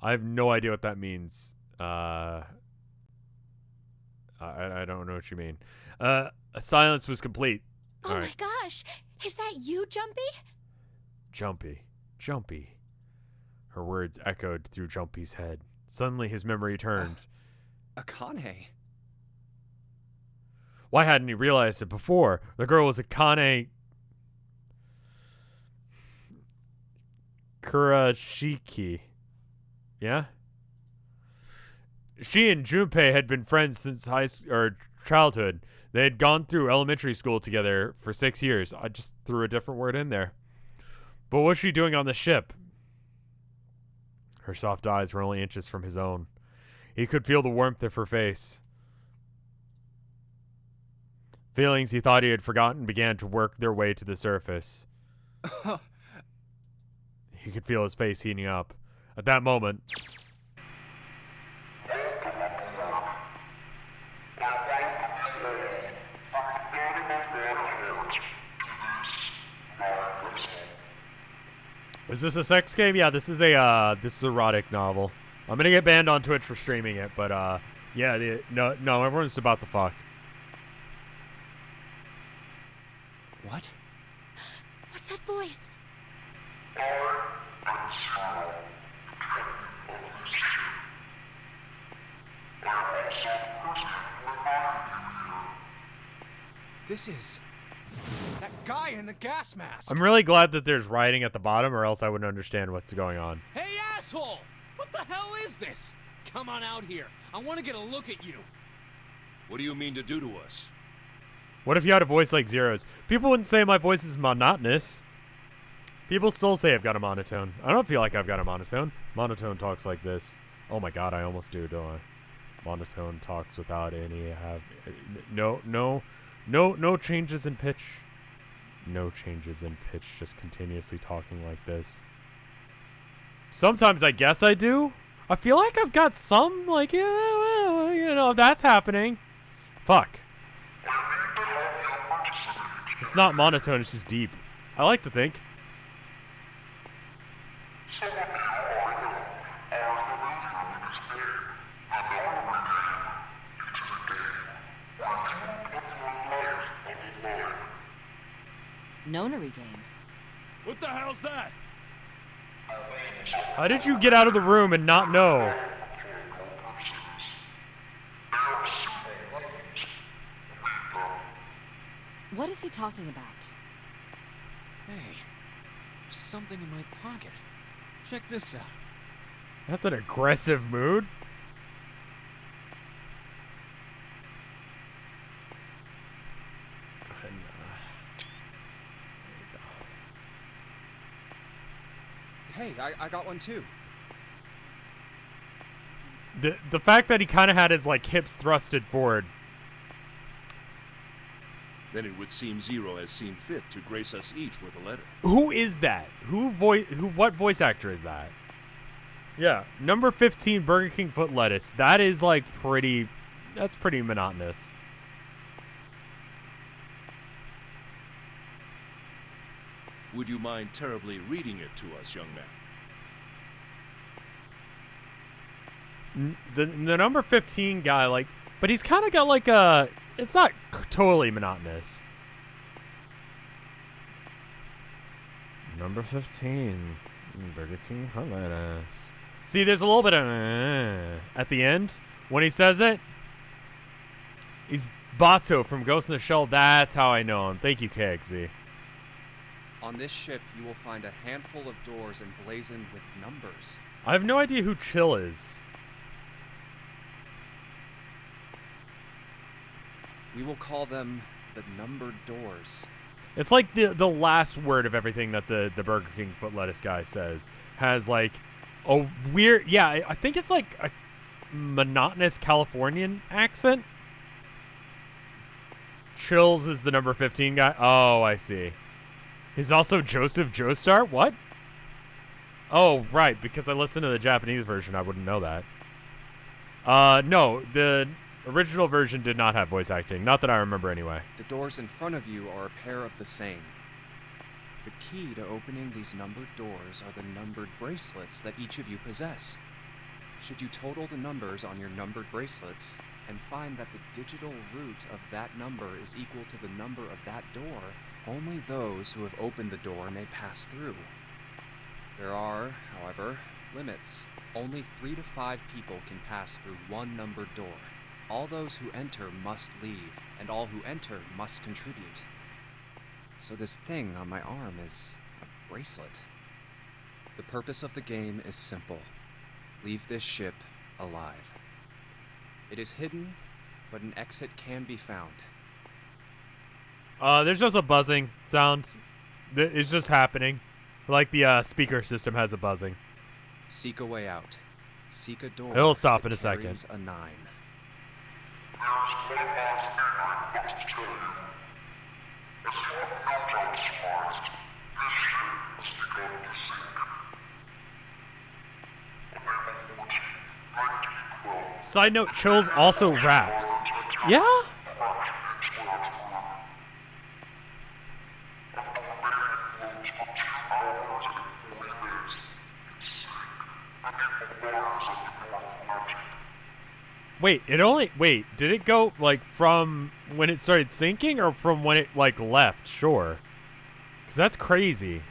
I have no idea what that means. I don't know what you mean. A silence was complete. Oh my gosh! Is that you, Jumpy? Jumpy. Her words echoed through Jumpy's head. Suddenly his memory turned. Akane. Why hadn't he realized it before? The girl was Akane Kurashiki. Yeah? She and Junpei had been friends since childhood. They had gone through elementary school together for 6 years. I just threw a different word in there. But what was she doing on the ship? Her soft eyes were only inches from his own. He could feel the warmth of her face. Feelings he thought he had forgotten began to work their way to the surface. He could feel his face heating up. At that moment, is this a sex game? Yeah, this is a erotic novel. I'm gonna get banned on Twitch for streaming it, but yeah, no, everyone's about to fuck. What? What's that voice? This is... That guy in the gas mask! I'm really glad that there's writing at the bottom, or else I wouldn't understand what's going on. Hey, asshole! What the hell is this? Come on out here. I want to get a look at you. What do you mean to do to us? What if you had a voice like Zero's? People wouldn't say my voice is monotonous. People still say I've got a monotone. I don't feel like I've got a monotone. Monotone talks like this. Oh my god, I almost do, don't I? Monotone talks without any no changes in pitch. No changes in pitch, just continuously talking like this. Sometimes I guess I do. I feel like I've got some, like, yeah, well, you know, that's happening. Fuck. It's not monotone, it's just deep. I like to think. Nonary game. What the hell's that? How did you get out of the room and not know? What is he talking about? Hey, there's something in my pocket. Check this out. That's an aggressive mood. Hey, I got one too. The fact that he kind of had his like hips thrusted forward. Then it would seem Zero has seen fit to grace us each with a letter. Who is that? What voice actor is that? Yeah, number 15 Burger King foot lettuce. That is like that's pretty monotonous. Would you mind terribly reading it to us, young man? The number 15 guy, like, but he's kind of got like a. It's not totally monotonous. Number 15, Burger King foot lettuce. See, there's a little bit of at the end when he says it. He's Bato from Ghost in the Shell. That's how I know him. Thank you, KXZ. On this ship, you will find a handful of doors emblazoned with numbers. I have no idea who Chill is. We will call them the numbered doors. It's like the last word of everything that the Burger King foot lettuce guy says has like a weird, yeah, I think it's like a monotonous Californian accent. Chills is the number 15 guy. Oh, I see. He's also Joseph Joestar? What? Oh, right, because I listened to the Japanese version, I wouldn't know that. No, the original version did not have voice acting. Not that I remember anyway. The doors in front of you are a pair of the same. The key to opening these numbered doors are the numbered bracelets that each of you possess. Should you total the numbers on your numbered bracelets and find that the digital root of that number is equal to the number of that door, only those who have opened the door may pass through. There are, however, limits. Only 3 to 5 people can pass through one numbered door. All those who enter must leave, and all who enter must contribute. So this thing on my arm is a bracelet. The purpose of the game is simple. Leave this ship alive. It is hidden, but an exit can be found. There's just a buzzing sound. It's just happening. Like the speaker system has a buzzing. Seek a way out. Seek a door. It'll stop that in a second. carries a 9. There's one last thing I must tell you. As you have no doubt surmised, this ship has begun to sink. Unable 14, 1912. Side note, Chills also raps. Yeah? Wait, did it go, like, from when it started sinking or from when it, like, left shore? Because that's crazy.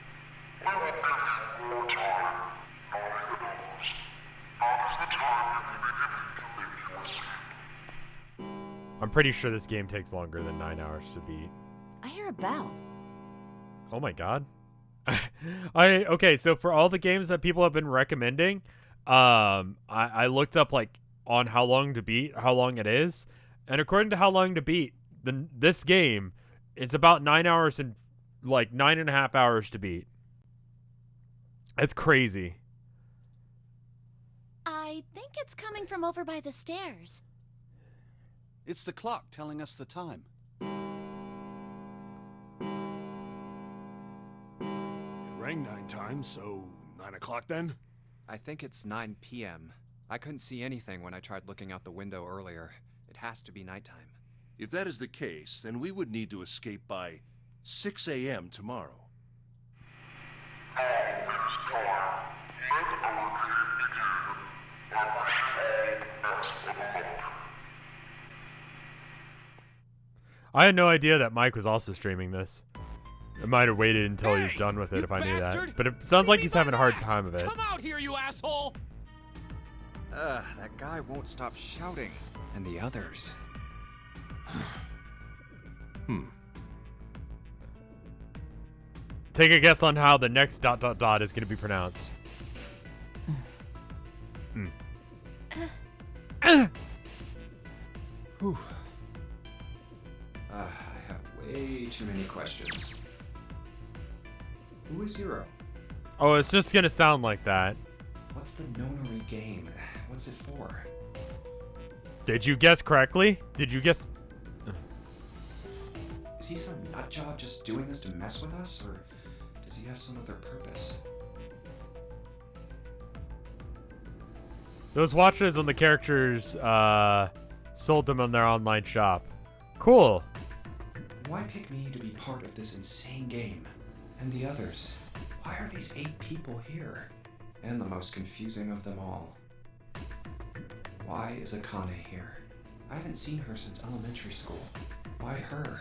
I'm pretty sure this game takes longer than 9 hours to beat. I hear a bell. Oh my god. Okay, so for all the games that people have been recommending, I looked up, like, on how long to beat, how long it is, and according to how long to beat, this game, it's about 9 hours and like 9.5 hours to beat. It's crazy. I think it's coming from over by the stairs. It's the clock telling us the time. It rang 9 times, so 9 o'clock then? I think it's 9 p.m. I couldn't see anything when I tried looking out the window earlier. It has to be nighttime. If that is the case, then we would need to escape by 6 a.m. tomorrow. I had no idea that Mike was also streaming this. I might have waited until he was done with it if I knew that. But it sounds like he's having a hard time of it. Come out here, you asshole! That guy won't stop shouting. And the others. Take a guess on how the next ... is going to be pronounced. Whew. I have way too many questions. Who is Zero? Oh, it's just gonna sound like that. What's the Nonary game? What's it for? Did you guess correctly? Did you guess? Is he some nutjob just doing this to mess with us, or does he have some other purpose? Those watches on the characters sold them on their online shop. Cool. Why pick me to be part of this insane game? And the others? Why are these 8 people here? And the most confusing of them all. Why is Akane here? I haven't seen her since elementary school. Why her?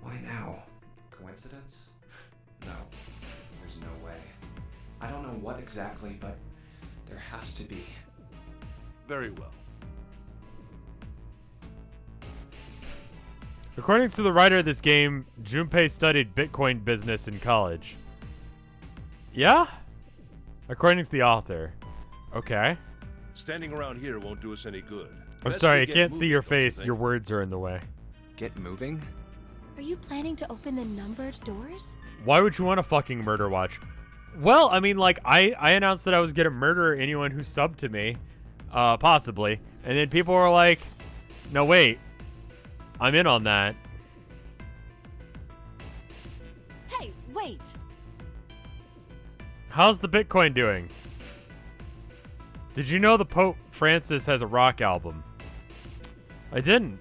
Why now? Coincidence? No. There's no way. I don't know what exactly, but there has to be. Very well. According to the writer of this game, Junpei studied Bitcoin business in college. Yeah? According to the author. Okay. Standing around here won't do us any good. I'm Best sorry, we I get can't see moving, your don't you face. think? Your words are in the way. Get moving? Are you planning to open the numbered doors? Why would you want a fucking murder watch? Well, I mean, like, I announced that I was gonna murder anyone who subbed to me. Possibly. And then people were like, no, wait. I'm in on that. Hey, wait! How's the Bitcoin doing? Did you know the Pope Francis has a rock album? I didn't.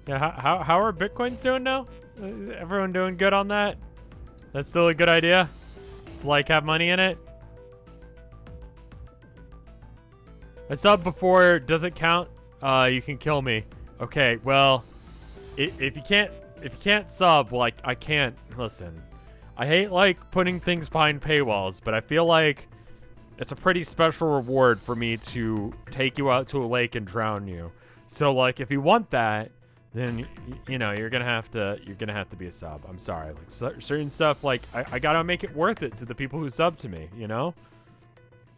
Yeah, how are Bitcoins doing now? Everyone doing good on that? That's still a good idea? To, like, have money in it? I subbed before. Does it count? You can kill me. Okay, well, if you can't sub, well, I can't. Listen, I hate, like, putting things behind paywalls, but I feel like it's a pretty special reward for me to take you out to a lake and drown you. So, like, if you want that, then you know you're gonna have to be a sub. I'm sorry, like certain stuff, like I gotta make it worth it to the people who sub to me, you know.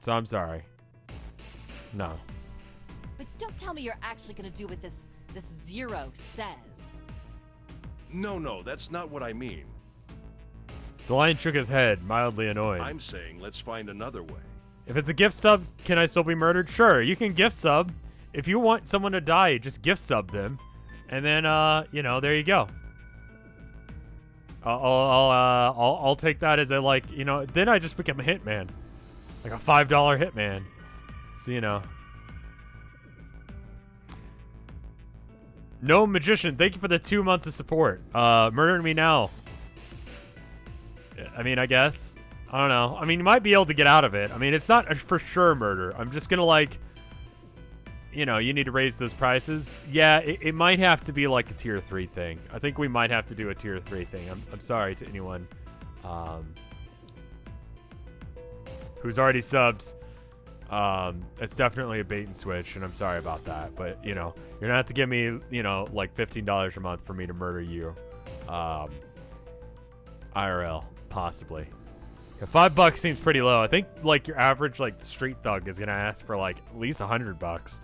So I'm sorry. No. But don't tell me you're actually gonna do what this Zero says. No, that's not what I mean. The lion shook his head, mildly annoyed. I'm saying let's find another way. If it's a gift sub, can I still be murdered? Sure, you can gift sub. If you want someone to die, just gift sub them. And then, you know, there you go. I'll take that as a, like, you know, then I just become a hitman. Like a $5 hitman. So, you know. No Magician, thank you for the 2 months of support. Murdering me now. I mean, I guess. I don't know. I mean, you might be able to get out of it. I mean, it's not a for sure murder. I'm just gonna, like, you know, you need to raise those prices. Yeah, it might have to be like a tier 3 thing. I think we might have to do a tier 3 thing. I'm sorry to anyone who's already subs. It's definitely a bait and switch, and I'm sorry about that. But, you know, you're gonna have to give me, you know, like $15 a month for me to murder you. IRL, possibly. Yeah, $5 seems pretty low. I think, like, your average, like, street thug is gonna ask for, like, at least $100.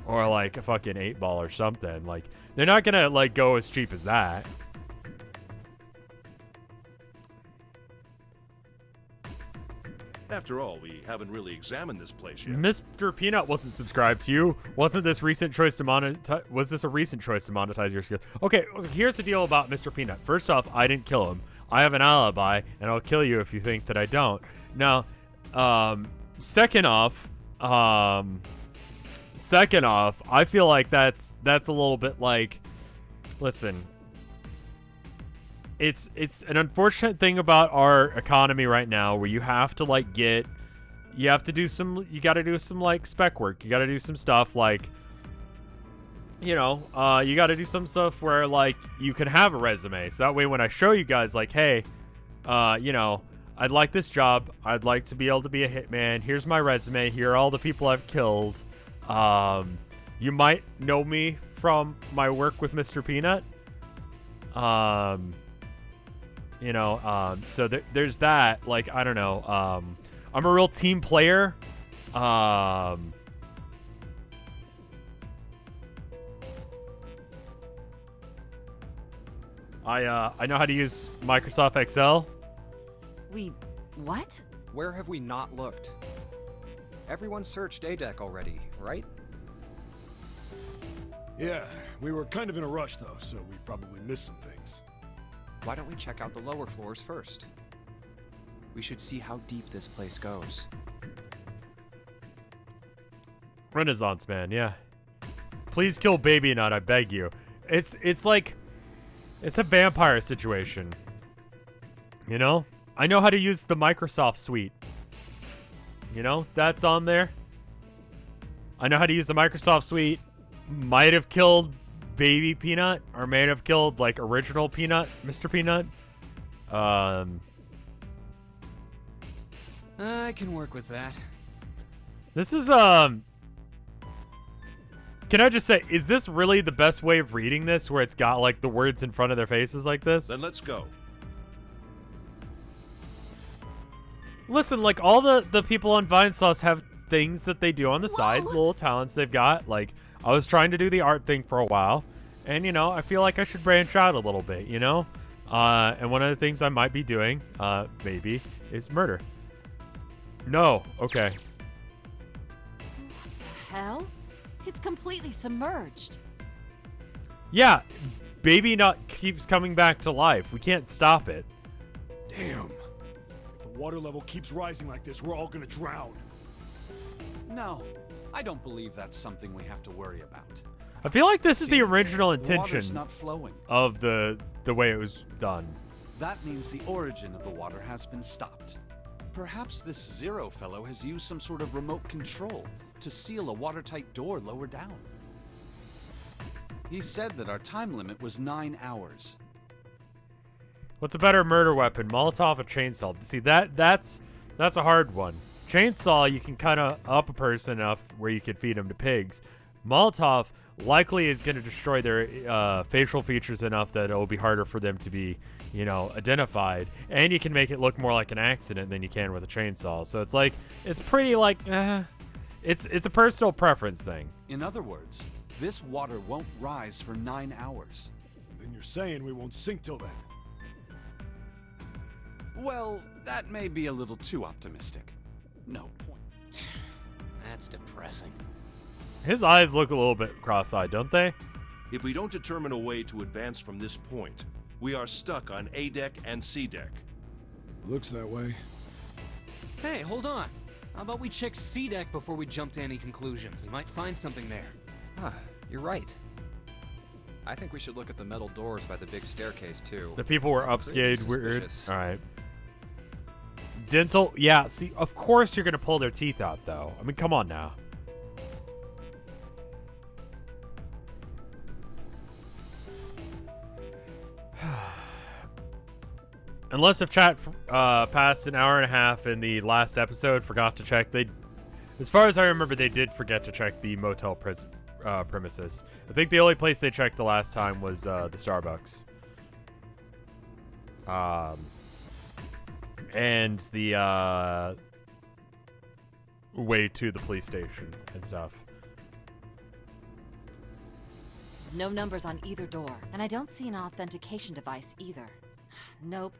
Or, like, a fucking 8-ball or something. Like, they're not gonna, like, go as cheap as that. After all, we haven't really examined this place yet. Mr. Peanut wasn't subscribed to you. Wasn't this recent choice to monetize? Was this a recent choice to monetize your skills? Okay, here's the deal about Mr. Peanut. First off, I didn't kill him. I have an alibi, and I'll kill you if you think that I don't. Now, second off, I feel like that's a little bit like, listen, it's an unfortunate thing about our economy right now where you have to, like, you gotta do some, like, spec work. You gotta do some stuff, like, you know, you gotta do some stuff where, like, you can have a resume. So that way when I show you guys, like, hey, you know, I'd like this job. I'd like to be able to be a hitman. Here's my resume. Here are all the people I've killed. You might know me from my work with Mr. Peanut. You know, so there's that. Like, I don't know. I'm a real team player. I know how to use Microsoft Excel. What? Where have we not looked? Everyone searched A deck already, right? Yeah, we were kind of in a rush though, so we probably missed some things. Why don't we check out the lower floors first? We should see how deep this place goes. Renaissance man, yeah. Please kill Baby Nut, I beg you. It's like, it's a vampire situation. You know? I know how to use the Microsoft suite. You know? That's on there. I know how to use the Microsoft suite. Might have killed Baby Peanut, or may have killed, like, original Peanut, Mr. Peanut. I can work with that. This is, can I just say, is this really the best way of reading this, where it's got, like, the words in front of their faces like this? Then let's go. Listen, like, all the people on Vinesauce have things that they do on the side, little talents they've got. Like, I was trying to do the art thing for a while, and, you know, I feel like I should branch out a little bit, you know? And one of the things I might be doing, maybe, is murder. No. Okay. What the hell? It's completely submerged. Yeah, Baby Nut keeps coming back to life. We can't stop it. Damn. If the water level keeps rising like this, we're all gonna drown. No, I don't believe that's something we have to worry about. I feel like this is the original The water's intention not flowing. of the way it was done. That means the origin of the water has been stopped. Perhaps this Zero fellow has used some sort of remote control to seal a watertight door lower down. He said that our time limit was 9 hours. What's a better murder weapon, Molotov or chainsaw? See, that's a hard one. Chainsaw, you can kind of up a person enough where you can feed them to pigs. Molotov likely is going to destroy their facial features enough that it will be harder for them to be, you know, identified. And you can make it look more like an accident than you can with a chainsaw. So it's like, it's pretty like, it's a personal preference thing. In other words, this water won't rise for 9 hours. Then you're saying we won't sink till then. Well, that may be a little too optimistic. No point. That's depressing. His eyes look a little bit cross-eyed, don't they? If we don't determine a way to advance from this point, we are stuck on A deck and C deck. Looks that way. Hey, hold on. How about we check C deck before we jump to any conclusions? We might find something there. Huh, you're right. I think we should look at the metal doors by the big staircase, too. The people were Pretty upscaled weird. suspicious. All right. Dental, yeah, see, of course you're going to pull their teeth out, though. I mean, come on now. Unless if chat passed an hour and a half in the last episode, forgot to check. As far as I remember, they did forget to check the motel premises. I think the only place they checked the last time was the Starbucks. And the way to the police station and stuff. No numbers on either door, and I don't see an authentication device either. Nope,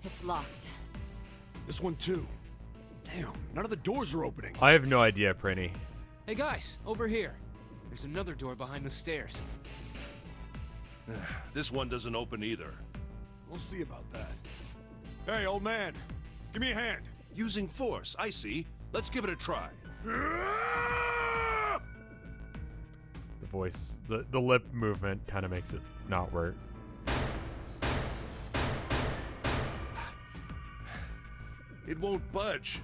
it's locked. This one too. Damn, none of the doors are opening. I have no idea, Prinny. Hey guys, over here. There's another door behind the stairs. This one doesn't open either. We'll see about that. Hey, old man, give me a hand. Using force, I see. Let's give it a try. The voice, the lip movement kind of makes it not work. It won't budge.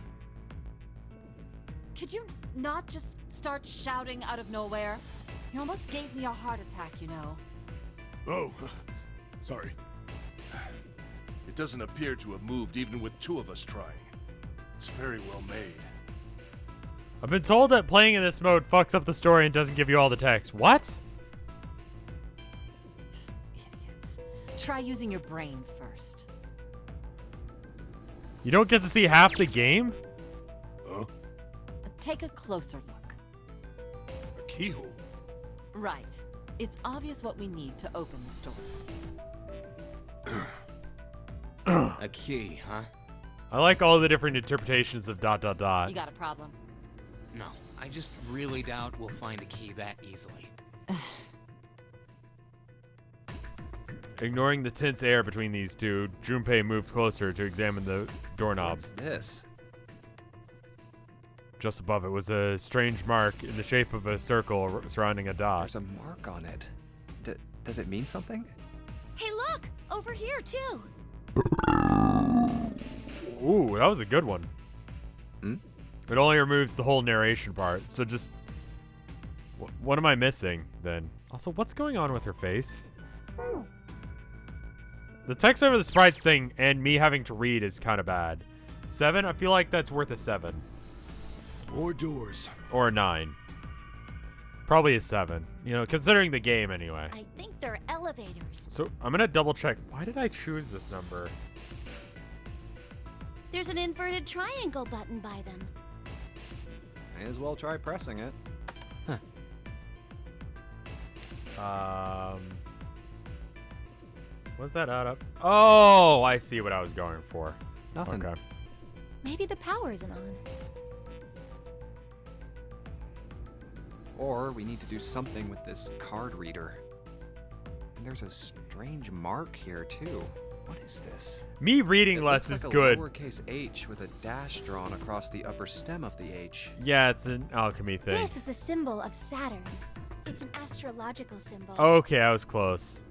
Could you not just start shouting out of nowhere? You almost gave me a heart attack, you know. Oh, sorry. It doesn't appear to have moved even with two of us trying. It's very well made. I've been told that playing in this mode fucks up the story and doesn't give you all the text. What? Idiots. Try using your brain first. You don't get to see half the game? Huh? Take a closer look. A keyhole. Right. It's obvious what we need to open this door. A key, huh? I like all the different interpretations of ... You got a problem? No, I just really doubt we'll find a key that easily. Ignoring the tense air between these two, Junpei moved closer to examine the doorknob. What's this? Just above it was a strange mark in the shape of a circle surrounding a dot. There's a mark on it. Does it mean something? Hey, look! Over here, too! Ooh, that was a good one. Hmm? It only removes the whole narration part, so just... What am I missing, then? Also, what's going on with her face? The text over the sprite thing and me having to read is kind of bad. 7? I feel like that's worth a 7. More doors. Or a 9. Probably a 7. You know, considering the game anyway. I think they're elevators. So, I'm gonna double check. Why did I choose this number? There's an inverted triangle button by them. May as well try pressing it. What's that add up? Oh, I see what I was going for. Nothing. Okay. Maybe the power isn't on. Or we need to do something with this card reader. And there's a strange mark here, too. What is this? Me reading It less looks is like good. a lowercase h with a dash drawn across the upper stem of the h. Yeah, it's an alchemy thing. This is the symbol of Saturn. It's an astrological symbol. Okay, I was close.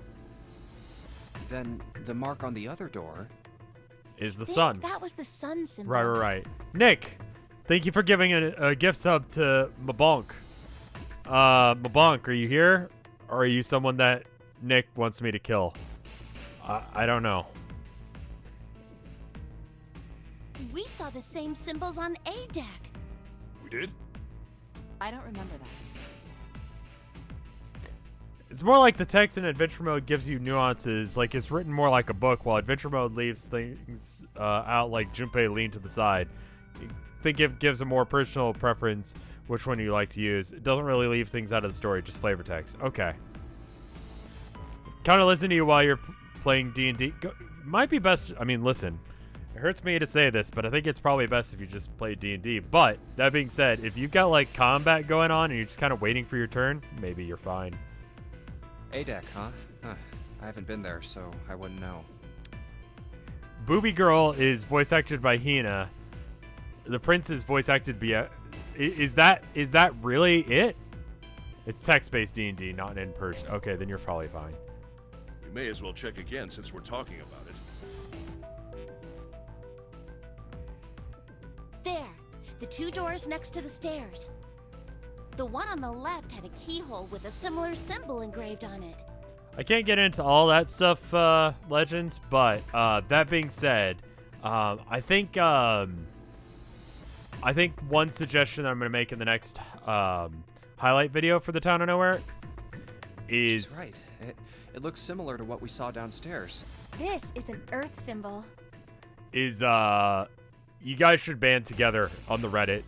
Then the mark on the other door. Is the I think sun. that was the sun symbol. Right. Nick, thank you for giving a gift sub to Mabonk. Mabonk, are you here? Or are you someone that Nick wants me to kill? I don't know. We saw the same symbols on A deck. We did? I don't remember that. It's more like the text in Adventure Mode gives you nuances, like it's written more like a book, while Adventure Mode leaves things out like Junpei leaned to the side. I think it gives a more personal preference which one you like to use. It doesn't really leave things out of the story, just flavor text. Okay. Kind of listen to you while you're playing D&D. Might be best, I mean, listen. It hurts me to say this, but I think it's probably best if you just play D&D. But, that being said, if you've got, like, combat going on and you're just kind of waiting for your turn, maybe you're fine. A deck, huh? I haven't been there, so I wouldn't know. Booby Girl is voice acted by Hina. The Prince is voice acted by... Is that really it? It's text-based D&D, not in person. Okay, then you're probably fine. We may as well check again since we're talking about it. There. The two doors next to the stairs. The one on the left had a keyhole with a similar symbol engraved on it. I can't get into all that stuff, Legend, but that being said, I think one suggestion that I'm going to make in the next highlight video for the Town of Nowhere is... She's right. It looks similar to what we saw downstairs. This is an Earth symbol. Is you guys should band together on the Reddit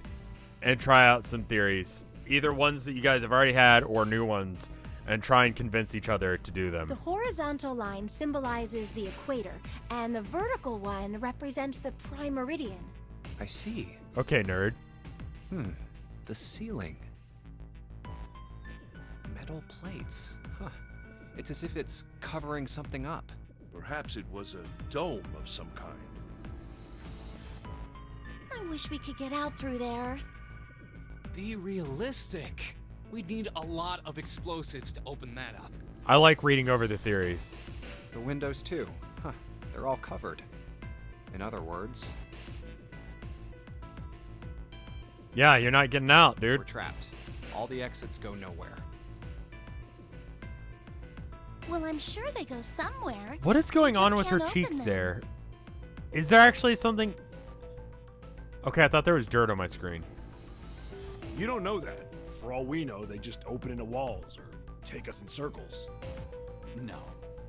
and try out some theories. Either ones that you guys have already had or new ones, and try and convince each other to do them. The horizontal line symbolizes the equator, and the vertical one represents the prime meridian. I see. Okay, nerd. The ceiling. Metal plates. Huh. It's as if it's covering something up. Perhaps it was a dome of some kind. I wish we could get out through there. Be realistic. We'd need a lot of explosives to open that up. I like reading over the theories. The windows, too. Huh. They're all covered. In other words, Yeah, you're not getting out, dude. we're trapped. All the exits go nowhere. Well, I'm sure they go somewhere. What is going We on just with her can't cheeks open them. there? Is there actually something... Okay, I thought there was dirt on my screen. You don't know that. For all we know, they just open into walls or take us in circles. No,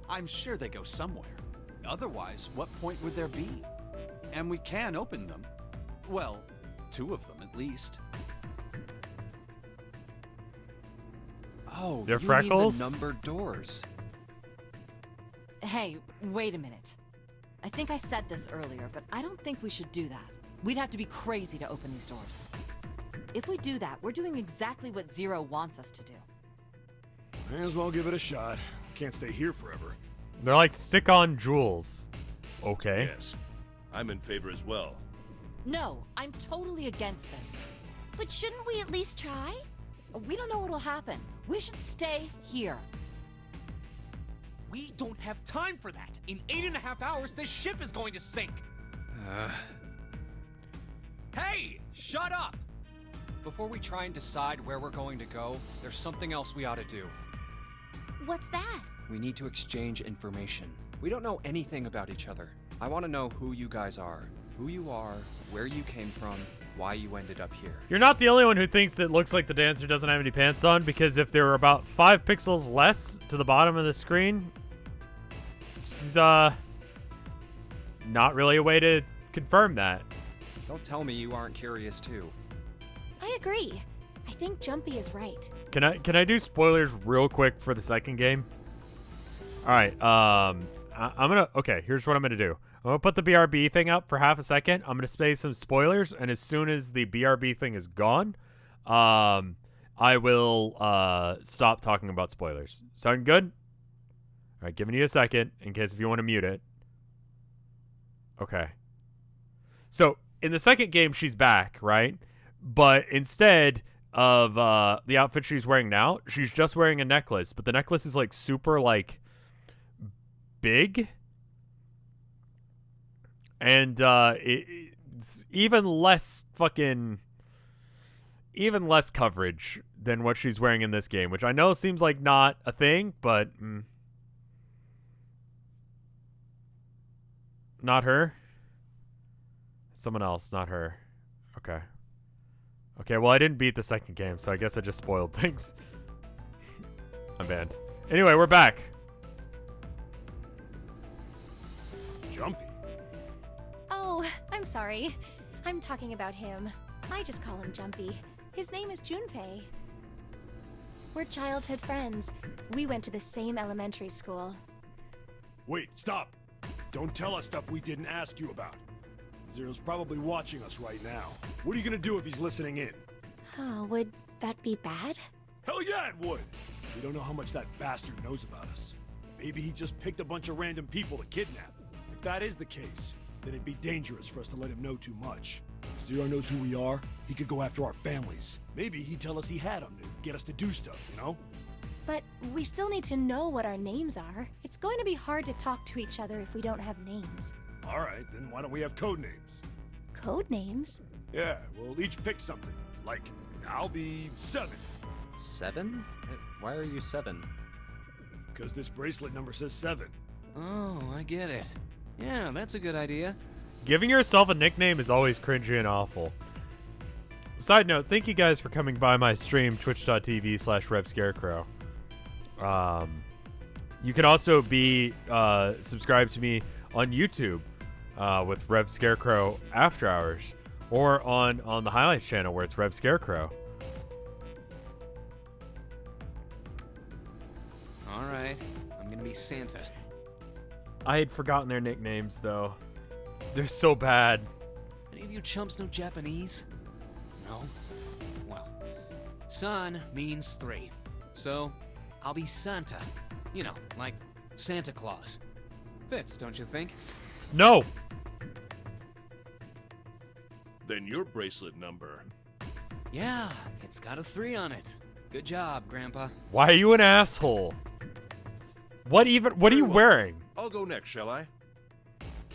I'm sure they go somewhere. Otherwise, what point would there be? And we can open them. Well, 2 of them at least. Oh, They're you freckles? mean the numbered doors. Hey, wait a minute. I think I said this earlier, but I don't think we should do that. We'd have to be crazy to open these doors. If we do that, we're doing exactly what Zero wants us to do. May as well give it a shot. Can't stay here forever. They're like stick on jewels. Okay. Yes, I'm in favor as well. No, I'm totally against this. But shouldn't we at least try? We don't know what'll happen. We should stay here. We don't have time for that. In 8.5 hours, this ship is going to sink. Hey, shut up! Before we try and decide where we're going to go, there's something else we ought to do. What's that? We need to exchange information. We don't know anything about each other. I want to know who you guys are, where you came from, why you ended up here. You're not the only one who thinks it looks like the dancer doesn't have any pants on, because if there were about 5 pixels less to the bottom of the screen, she's not really a way to confirm that. Don't tell me you aren't curious too. I agree. I think Jumpy is right. Can I do spoilers real quick for the second game? All right. I'm gonna. Okay. Here's what I'm gonna do. I'm gonna put the BRB thing up for half a second. I'm gonna say some spoilers, and as soon as the BRB thing is gone, I will stop talking about spoilers. Sound good? All right. Giving you a second in case if you want to mute it. Okay. So in the second game, she's back, right? But instead of the outfit she's wearing now, she's just wearing a necklace. But the necklace is like super like big, and it's even less coverage than what she's wearing in this game, which I know seems like not a thing, but not her. Someone else, not her. Okay. Okay, well, I didn't beat the second game, so I guess I just spoiled things. I'm banned. Anyway, we're back. Jumpy. Oh, I'm sorry. I'm talking about him. I just call him Jumpy. His name is Junpei. We're childhood friends. We went to the same elementary school. Wait, stop. Don't tell us stuff we didn't ask you about. Zero's probably watching us right now. What are you gonna do if he's listening in? Oh, would that be bad? Hell yeah, it would! We don't know how much that bastard knows about us. Maybe he just picked a bunch of random people to kidnap. If that is the case, then it'd be dangerous for us to let him know too much. If Zero knows who we are, he could go after our families. Maybe he'd tell us he had them to get us to do stuff, you know? But we still need to know what our names are. It's going to be hard to talk to each other if we don't have names. Alright, then why don't we have code names? Code names? Yeah, we'll each pick something. Like, I'll be 7. 7? Why are you 7? Because this bracelet number says 7. Oh, I get it. Yeah, that's a good idea. Giving yourself a nickname is always cringy and awful. Side note, thank you guys for coming by my stream, twitch.tv/RevScarecrow. You can also be subscribed to me on YouTube with RevScarecrow After Hours, or on the Highlights channel where it's RevScarecrow. All right, I'm gonna be Santa. I had forgotten their nicknames, though. They're so bad. Any of you chumps know Japanese? No? Well, San means 3. So, I'll be Santa. You know, like Santa Claus. Fits, don't you think? No! Then your bracelet number. Yeah, it's got a 3 on it. Good job, Grandpa. Why are you an asshole? What are you wearing? I'll go next, shall I?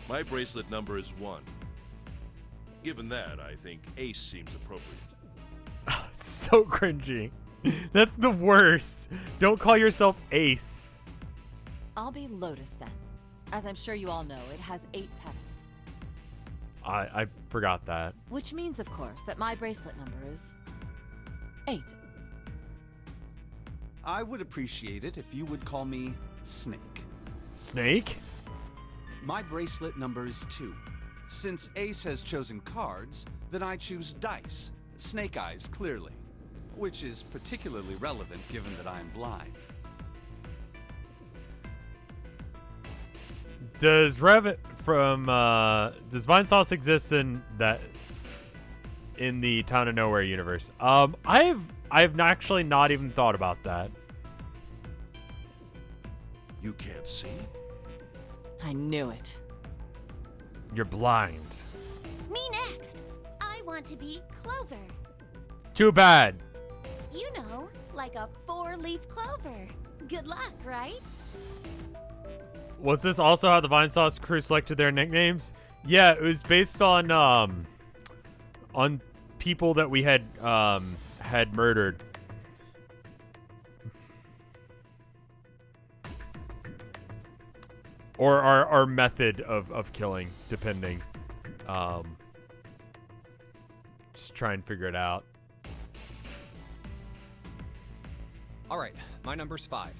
My bracelet number is 1. Given that, I think Ace seems appropriate. So cringy. That's the worst. Don't call yourself Ace. I'll be Lotus then. As I'm sure you all know, it has 8 petals. I forgot that. Which means, of course, that my bracelet number is 8. I would appreciate it if you would call me Snake. Snake? My bracelet number is 2. Since Ace has chosen cards, then I choose dice. Snake eyes, clearly. Which is particularly relevant given that I'm blind. Does Vinesauce exist in the Town of Nowhere universe? I've actually not even thought about that. You can't see? I knew it. You're blind. Me next. I want to be Clover. Too bad. You know, like a 4-leaf clover. Good luck, right? Was this also how the Vinesauce crew selected their nicknames? Yeah, it was based on people that we had murdered. Or our method of killing, depending. Just try and figure it out. All right, my number's 5.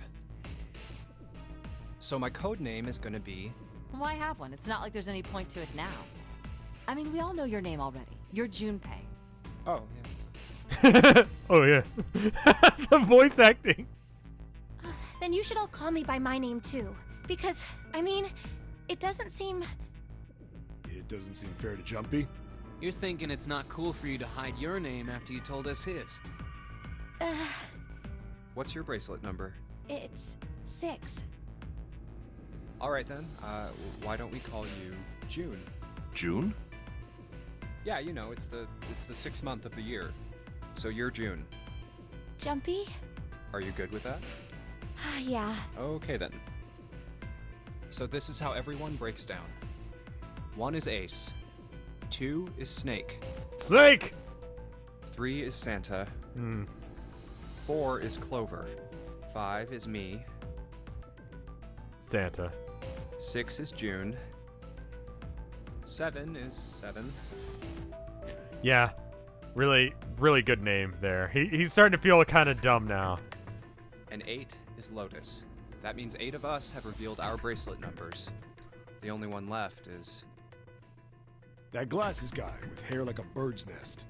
So my code name is gonna be... Why have one? It's not like there's any point to it now. I mean, we all know your name already. You're Junpei. Oh, yeah. Oh, yeah. The voice acting. Then you should all call me by my name too. Because, I mean, it doesn't seem... It doesn't seem fair to Jumpy. You're thinking it's not cool for you to hide your name after you told us his. What's your bracelet number? It's 6. All right then, why don't we call you June? June? Yeah, you know, it's the 6th month of the year. So you're June. Jumpy? Are you good with that? Yeah. Okay then. So this is how everyone breaks down. 1 is Ace. 2 is Snake. Snake! 3 is Santa. 4 is Clover. 5 is me. Santa. 6 is June. 7 is 7. Yeah. Really, really good name there. He's starting to feel kind of dumb now. And 8 is Lotus. That means 8 of us have revealed our bracelet numbers. The only one left is... That glasses guy with hair like a bird's nest.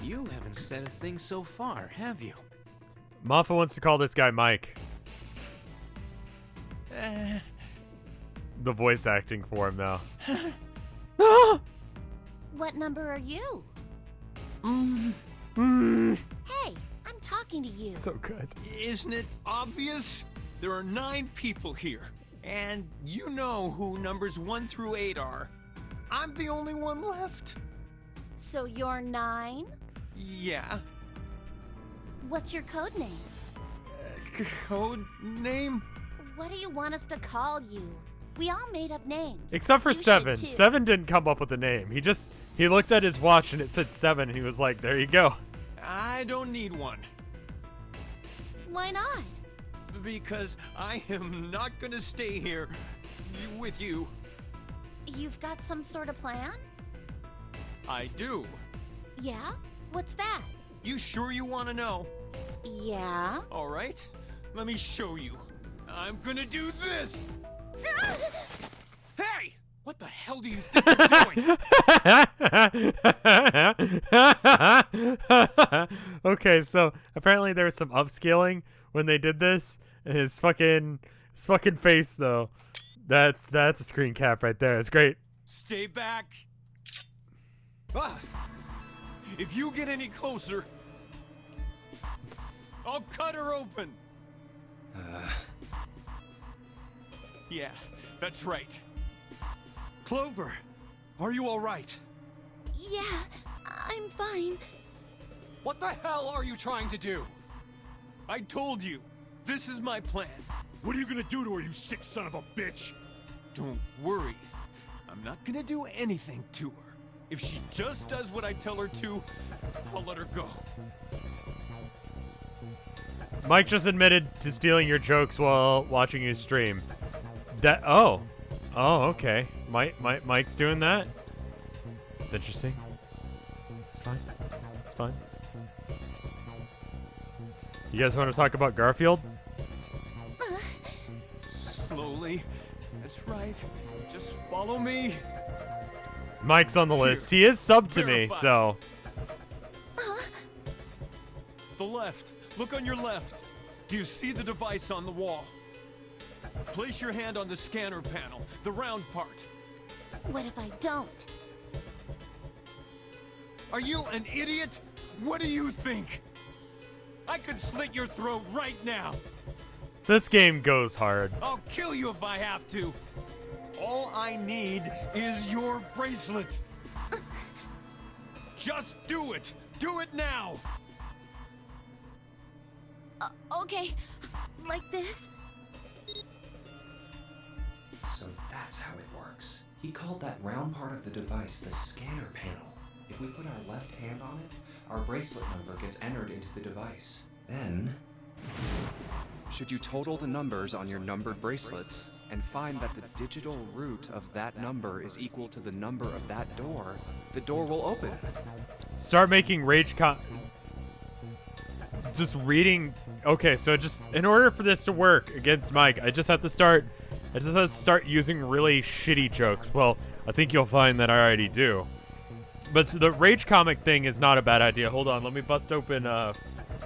You haven't said a thing so far, have you? Maffa wants to call this guy Mike. The voice acting for him, though. What number are you? Hey, I'm talking to you. So good. Isn't it obvious? There are 9 people here, and you know who numbers 1 through 8 are. I'm the only one left. So you're 9? Yeah. What's your code name? Code name? What do you want us to call you? We all made up names. Except for You should 7. too. 7 didn't come up with a name. He looked at his watch and it said 7 and he was like, there you go. I don't need one. Why not? Because I am not gonna stay here with you. You've got some sort of plan? I do. Yeah? What's that? You sure you want to know? Yeah? All right, let me show you. I'm gonna do this! Hey! What the hell do you think you're doing? Okay, so apparently there was some upscaling when they did this. And his fucking face though. That's a screen cap right there. It's great. Stay back. Ah, if you get any closer, I'll cut her open. Yeah, that's right. Clover, are you all right? Yeah, I'm fine. What the hell are you trying to do? I told you, this is my plan. What are you gonna do to her, you sick son of a bitch? Don't worry. I'm not gonna do anything to her. If she just does what I tell her to, I'll let her go. Mike just admitted to stealing your jokes while watching you stream. Oh, okay. Mike's doing that. It's interesting. It's fine. It's fine. You guys want to talk about Garfield? Slowly. That's right. Just follow me. Mike's on the list. He is subbed to me, so. The left. Look on your left. Do you see the device on the wall? Place your hand on the scanner panel, the round part. What if I don't? Are you an idiot? What do you think? I could slit your throat right now. This game goes hard. I'll kill you if I have to. All I need is your bracelet. Just do it. Do it now. Okay. Like this? So that's how it works. He called that round part of the device the scanner panel. If we put our left hand on it, our bracelet number gets entered into the device. Then, should you total the numbers on your numbered bracelets and find that the digital root of that number is equal to the number of that door, the door will open. Start making just reading. Okay, so just in order for this to work against Mike, I just have to start using really shitty jokes. Well, I think you'll find that I already do. But the rage comic thing is not a bad idea. Hold on, let me bust open. I'm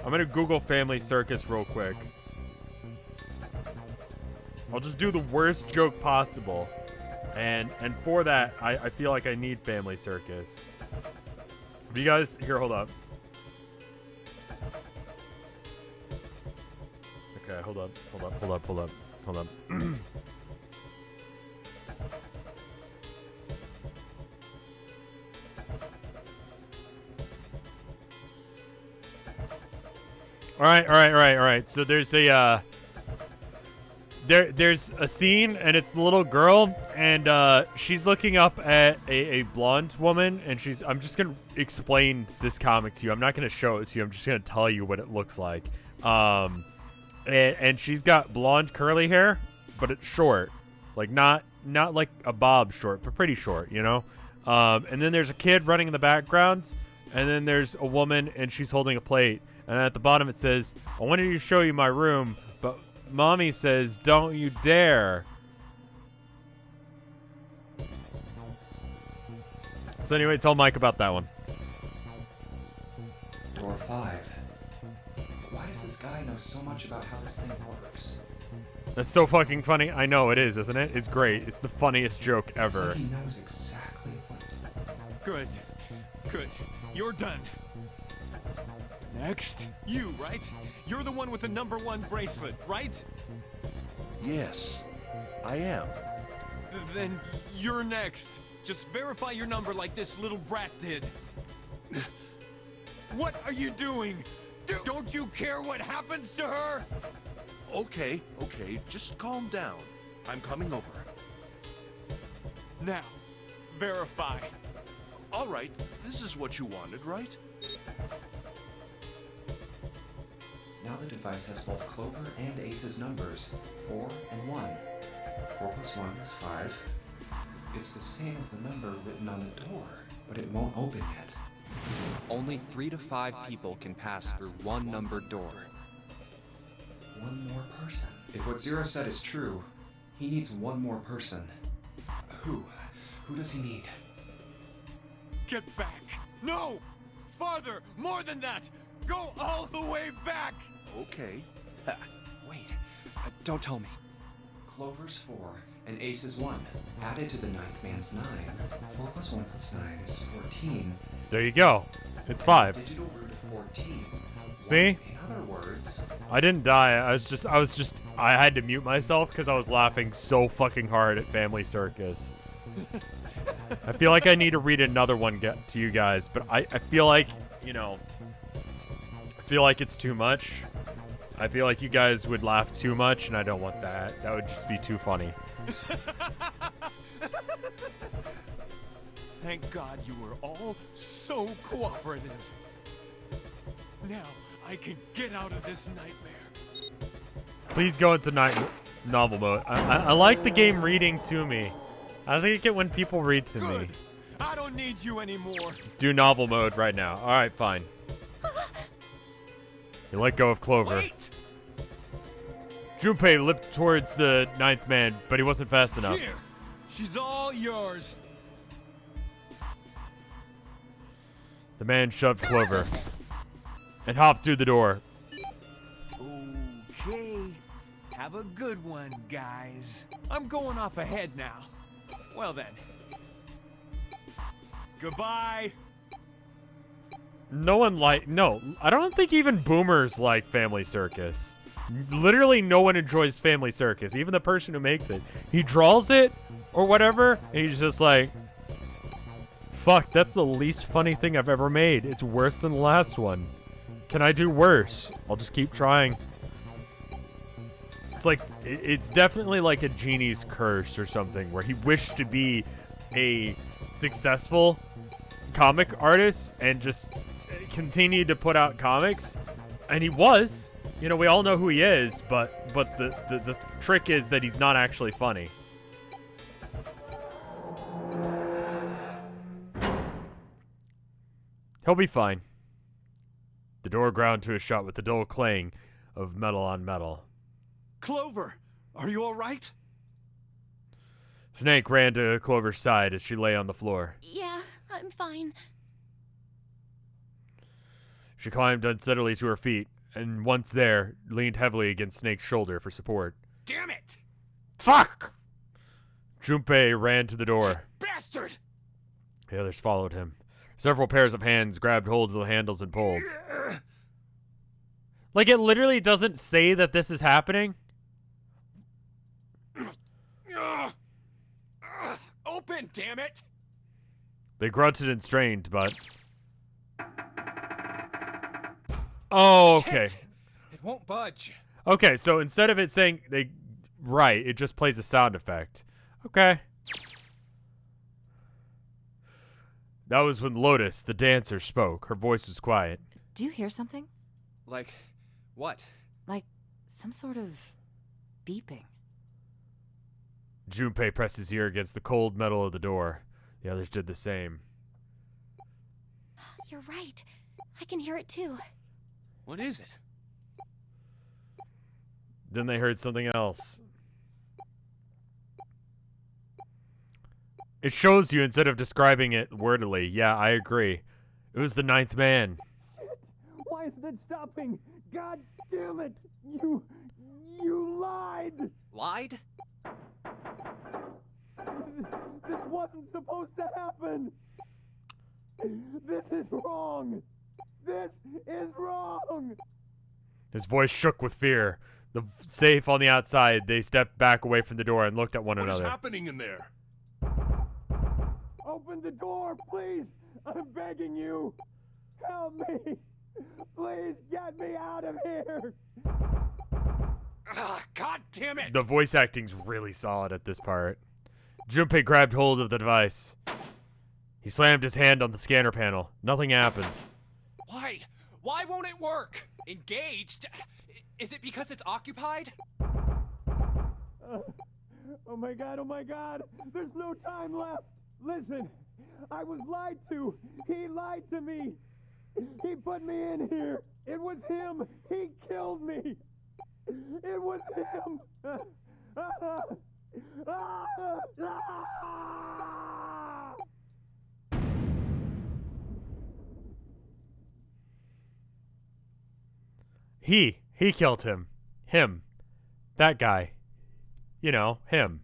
gonna Google Family Circus real quick. I'll just do the worst joke possible, and for that, I feel like I need Family Circus. Have you guys here? Hold up. Okay, hold up. All right. So there's a there's a scene, and it's the little girl, and she's looking up at a blonde woman, and I'm just gonna explain this comic to you. I'm not gonna show it to you. I'm just gonna tell you what it looks like. And she's got blonde curly hair, but it's short, like not like a bob short, but pretty short, you know. And then there's a kid running in the background, and then there's a woman, and she's holding a plate. And at the bottom it says, I wanted to show you my room, but Mommy says, don't you dare. So anyway, tell Mike about that one. Door 5. Why does this guy know so much about how this thing works? That's so fucking funny. I know it is, isn't it? It's great. It's the funniest joke ever. It's like he knows exactly what. Good. You're done. Next. You, right? You're the one with the number 1 bracelet, right? Yes, I am. Then you're next. Just verify your number like this little brat did. What are you doing? Don't you care what happens to her? Okay, just calm down. I'm coming over. Now, verify. All right, this is what you wanted, right? Now the device has both Clover and Ace's numbers, 4 and 1. 4 plus 1 is 5. It's the same as the number written on the door, but it won't open yet. Only 3 to 5 people can pass through one numbered door. One more person. If what Zero said is true, he needs one more person. Who? Who does he need? Get back. No! Farther! More than that! Go all the way back! Okay. Wait. Don't tell me. Clover's 4 and Ace's 1. Added to the ninth man's 9. 4 plus 1 plus 9 is 14. There you go. It's 5. Digital root of 14. See? In other words, I didn't die. I had to mute myself because I was laughing so fucking hard at Family Circus. I feel like I need to read another one to you guys, but I feel like, you know, I feel like it's too much. I feel like you guys would laugh too much, and I don't want that. That would just be too funny. Thank God you were all so cooperative. Now I can get out of this nightmare. Please go into novel mode. I like the game reading to me. I like it when people read to me. I don't need you anymore. Do novel mode right now. All right, fine. You let go of Clover. Wait! Junpei leaped towards the ninth man, but he wasn't fast enough. Here, she's all yours. The man shoved Clover and hopped through the door. Okay. Have a good one, guys. I'm going off ahead now. Well then. Goodbye. No, I don't think even boomers like Family Circus. Literally no one enjoys Family Circus, even the person who makes it. He draws it or whatever, and he's just like, fuck, that's the least funny thing I've ever made. It's worse than the last one. Can I do worse? I'll just keep trying. It's like, it's definitely like a genie's curse or something, where he wished to be a successful comic artist and just continued to put out comics. And he was. You know, we all know who he is, but the trick is that he's not actually funny. He'll be fine. The door ground to a shut with the dull clang of metal on metal. Clover, are you all right? Snake ran to Clover's side as she lay on the floor. Yeah, I'm fine. She climbed unsteadily to her feet, and once there, leaned heavily against Snake's shoulder for support. Damn it! Fuck! Junpei ran to the door. Bastard! The others followed him. Several pairs of hands grabbed holds of the handles and pulled. Like, it literally doesn't say that this is happening. Open, damn it! They grunted and strained, but... Oh, okay. Shit. It won't budge. Okay, so instead of it saying they... Right, it just plays a sound effect. Okay. That was when Lotus, the dancer, spoke. Her voice was quiet. Do you hear something? Like, what? Like some sort of beeping. Junpei pressed his ear against the cold metal of the door. The others did the same. You're right. I can hear it too. What is it? Then they heard something else. It shows you instead of describing it wordily. Yeah, I agree. It was the ninth man. Why isn't it stopping? God damn it! You lied! Lied? This wasn't supposed to happen! This is wrong! This is wrong! His voice shook with fear. The safe on the outside, they stepped back away from the door and looked at one What is another. happening in there? Open the door, please! I'm begging you! Help me! Please get me out of here! Ah, God damn it! The voice acting's really solid at this part. Junpei grabbed hold of the device. He slammed his hand on the scanner panel. Nothing happened. Why? Why won't it work? Engaged? Is it because it's occupied? Oh my god, there's no time left! Listen, I was lied to! He lied to me! He put me in here! It was him! He killed me! It was him! He killed him. Him. That guy. You know, him.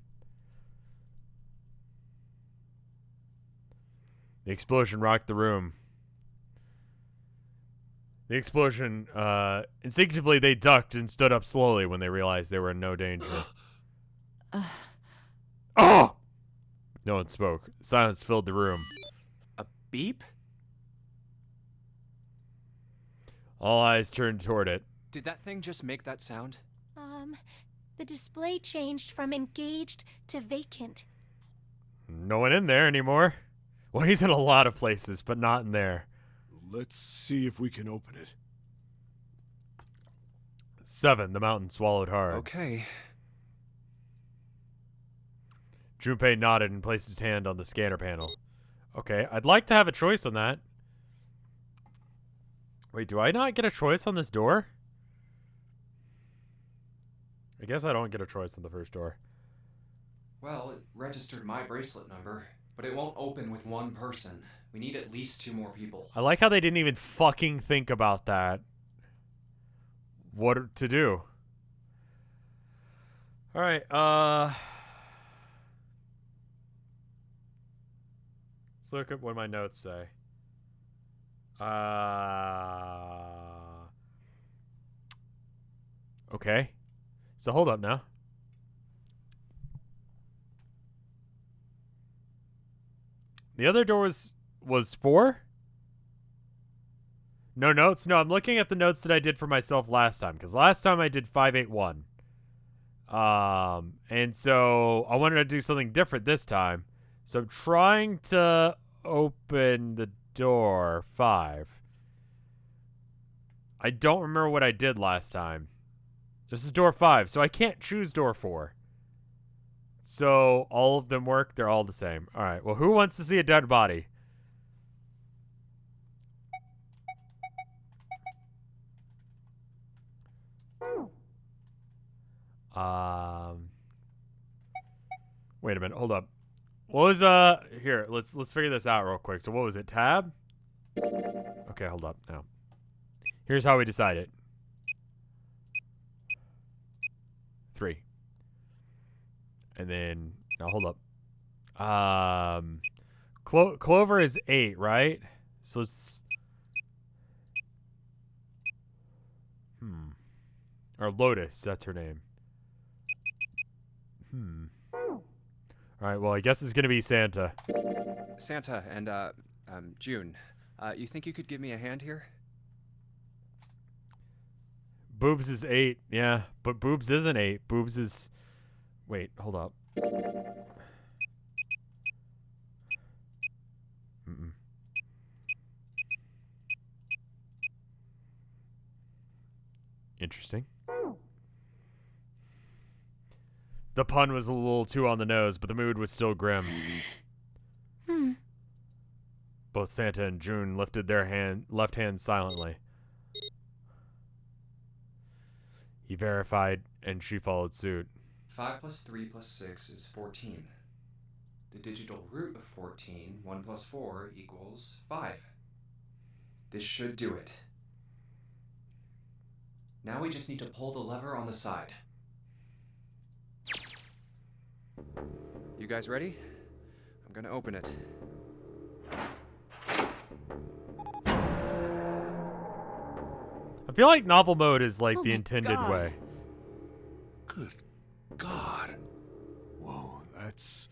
The explosion rocked the room. The explosion, instinctively they ducked and stood up slowly when they realized they were in no danger. Oh! No one spoke. Silence filled the room. A beep? All eyes turned toward it. Did that thing just make that sound? The display changed from engaged to vacant. No one in there anymore. Well, he's in a lot of places, but not in there. Let's see if we can open it. 7. The mountain swallowed hard. Okay. Junpei nodded and placed his hand on the scanner panel. Okay, I'd like to have a choice on that. Wait, do I not get a choice on this door? I guess I don't get a choice on the first door. Well, it registered my bracelet number, but it won't open with one person. We need at least 2 more people. I like how they didn't even fucking think about that. What to do? All right. Let's look at what my notes say. Okay. So hold up now. The other door was 4? No notes? No, I'm looking at the notes that I did for myself last time, because last time I did 581. And so I wanted to do something different this time. So I'm trying to open the door 5. I don't remember what I did last time. This is door 5, so I can't choose door 4. So all of them work. They're all the same. All right. Well, who wants to see a dead body? Wait a minute. Hold up. What was here? Let's figure this out real quick. So what was it? Tab? Okay, hold up. Now, here's how we decide it. 3. And then now hold up. Clover is 8, right? So it's or Lotus, that's her name. All right, well, I guess it's gonna be Santa. Santa and June, you think you could give me a hand here? Boobs is 8, yeah, but Boobs isn't 8. Boobs is. Wait, hold up. Interesting. The pun was a little too on the nose, but the mood was still grim. Both Santa and June lifted their left hands silently. He verified, and she followed suit. 5 plus 3 plus 6 is 14. The digital root of 14, 1 plus 4 equals 5. This should do it. Now we just need to pull the lever on the side. You guys ready? I'm gonna open it. I feel like novel mode is like the intended way. Good God. Whoa, that's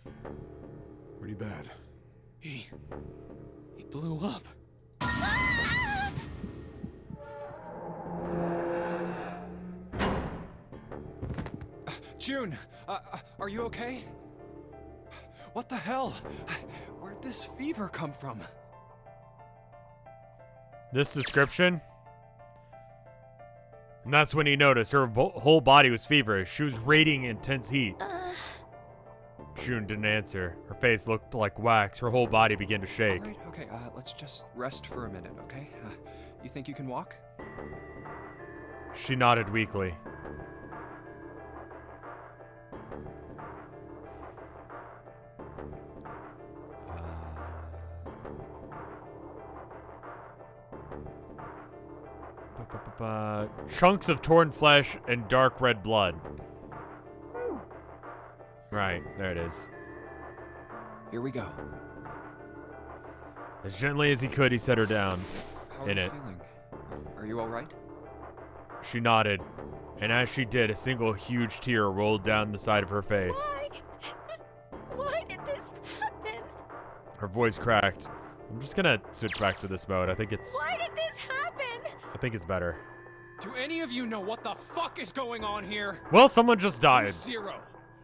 pretty bad. He blew up. June, are you okay? What the hell? Where'd this fever come from? This description? And that's when he noticed her whole body was feverish. She was radiating intense heat. June didn't answer. Her face looked like wax. Her whole body began to shake. All right, okay, let's just rest for a minute, okay? You think you can walk? She nodded weakly. Chunks of torn flesh and dark red blood. Right, there it is. Here we go. As gently as he could, he set her down. How are you feeling? Are you all right? She nodded, and as she did, a single huge tear rolled down the side of her face. Why did this happen? Her voice cracked. I'm just gonna switch back to this mode. I think it's better. Do any of you know what the fuck is going on here? Well, someone just died. Zero.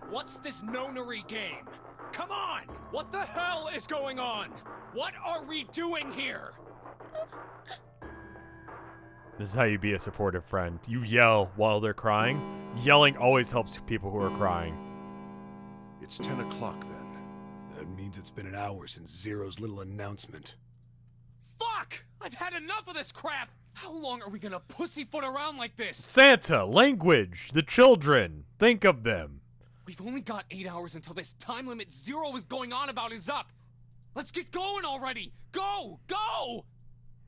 What's this Nonary game? Come on! What the hell is going on? What are we doing here? This is how you be a supportive friend. You yell while they're crying. Yelling always helps people who are crying. It's 10 o'clock then. That means it's been an hour since Zero's little announcement. Fuck! I've had enough of this crap! How long are we gonna pussyfoot around like this? Santa, language, the children. Think of them. We've only got 8 hours until this time limit Zero is going on about is up. Let's get going already! Go! Go!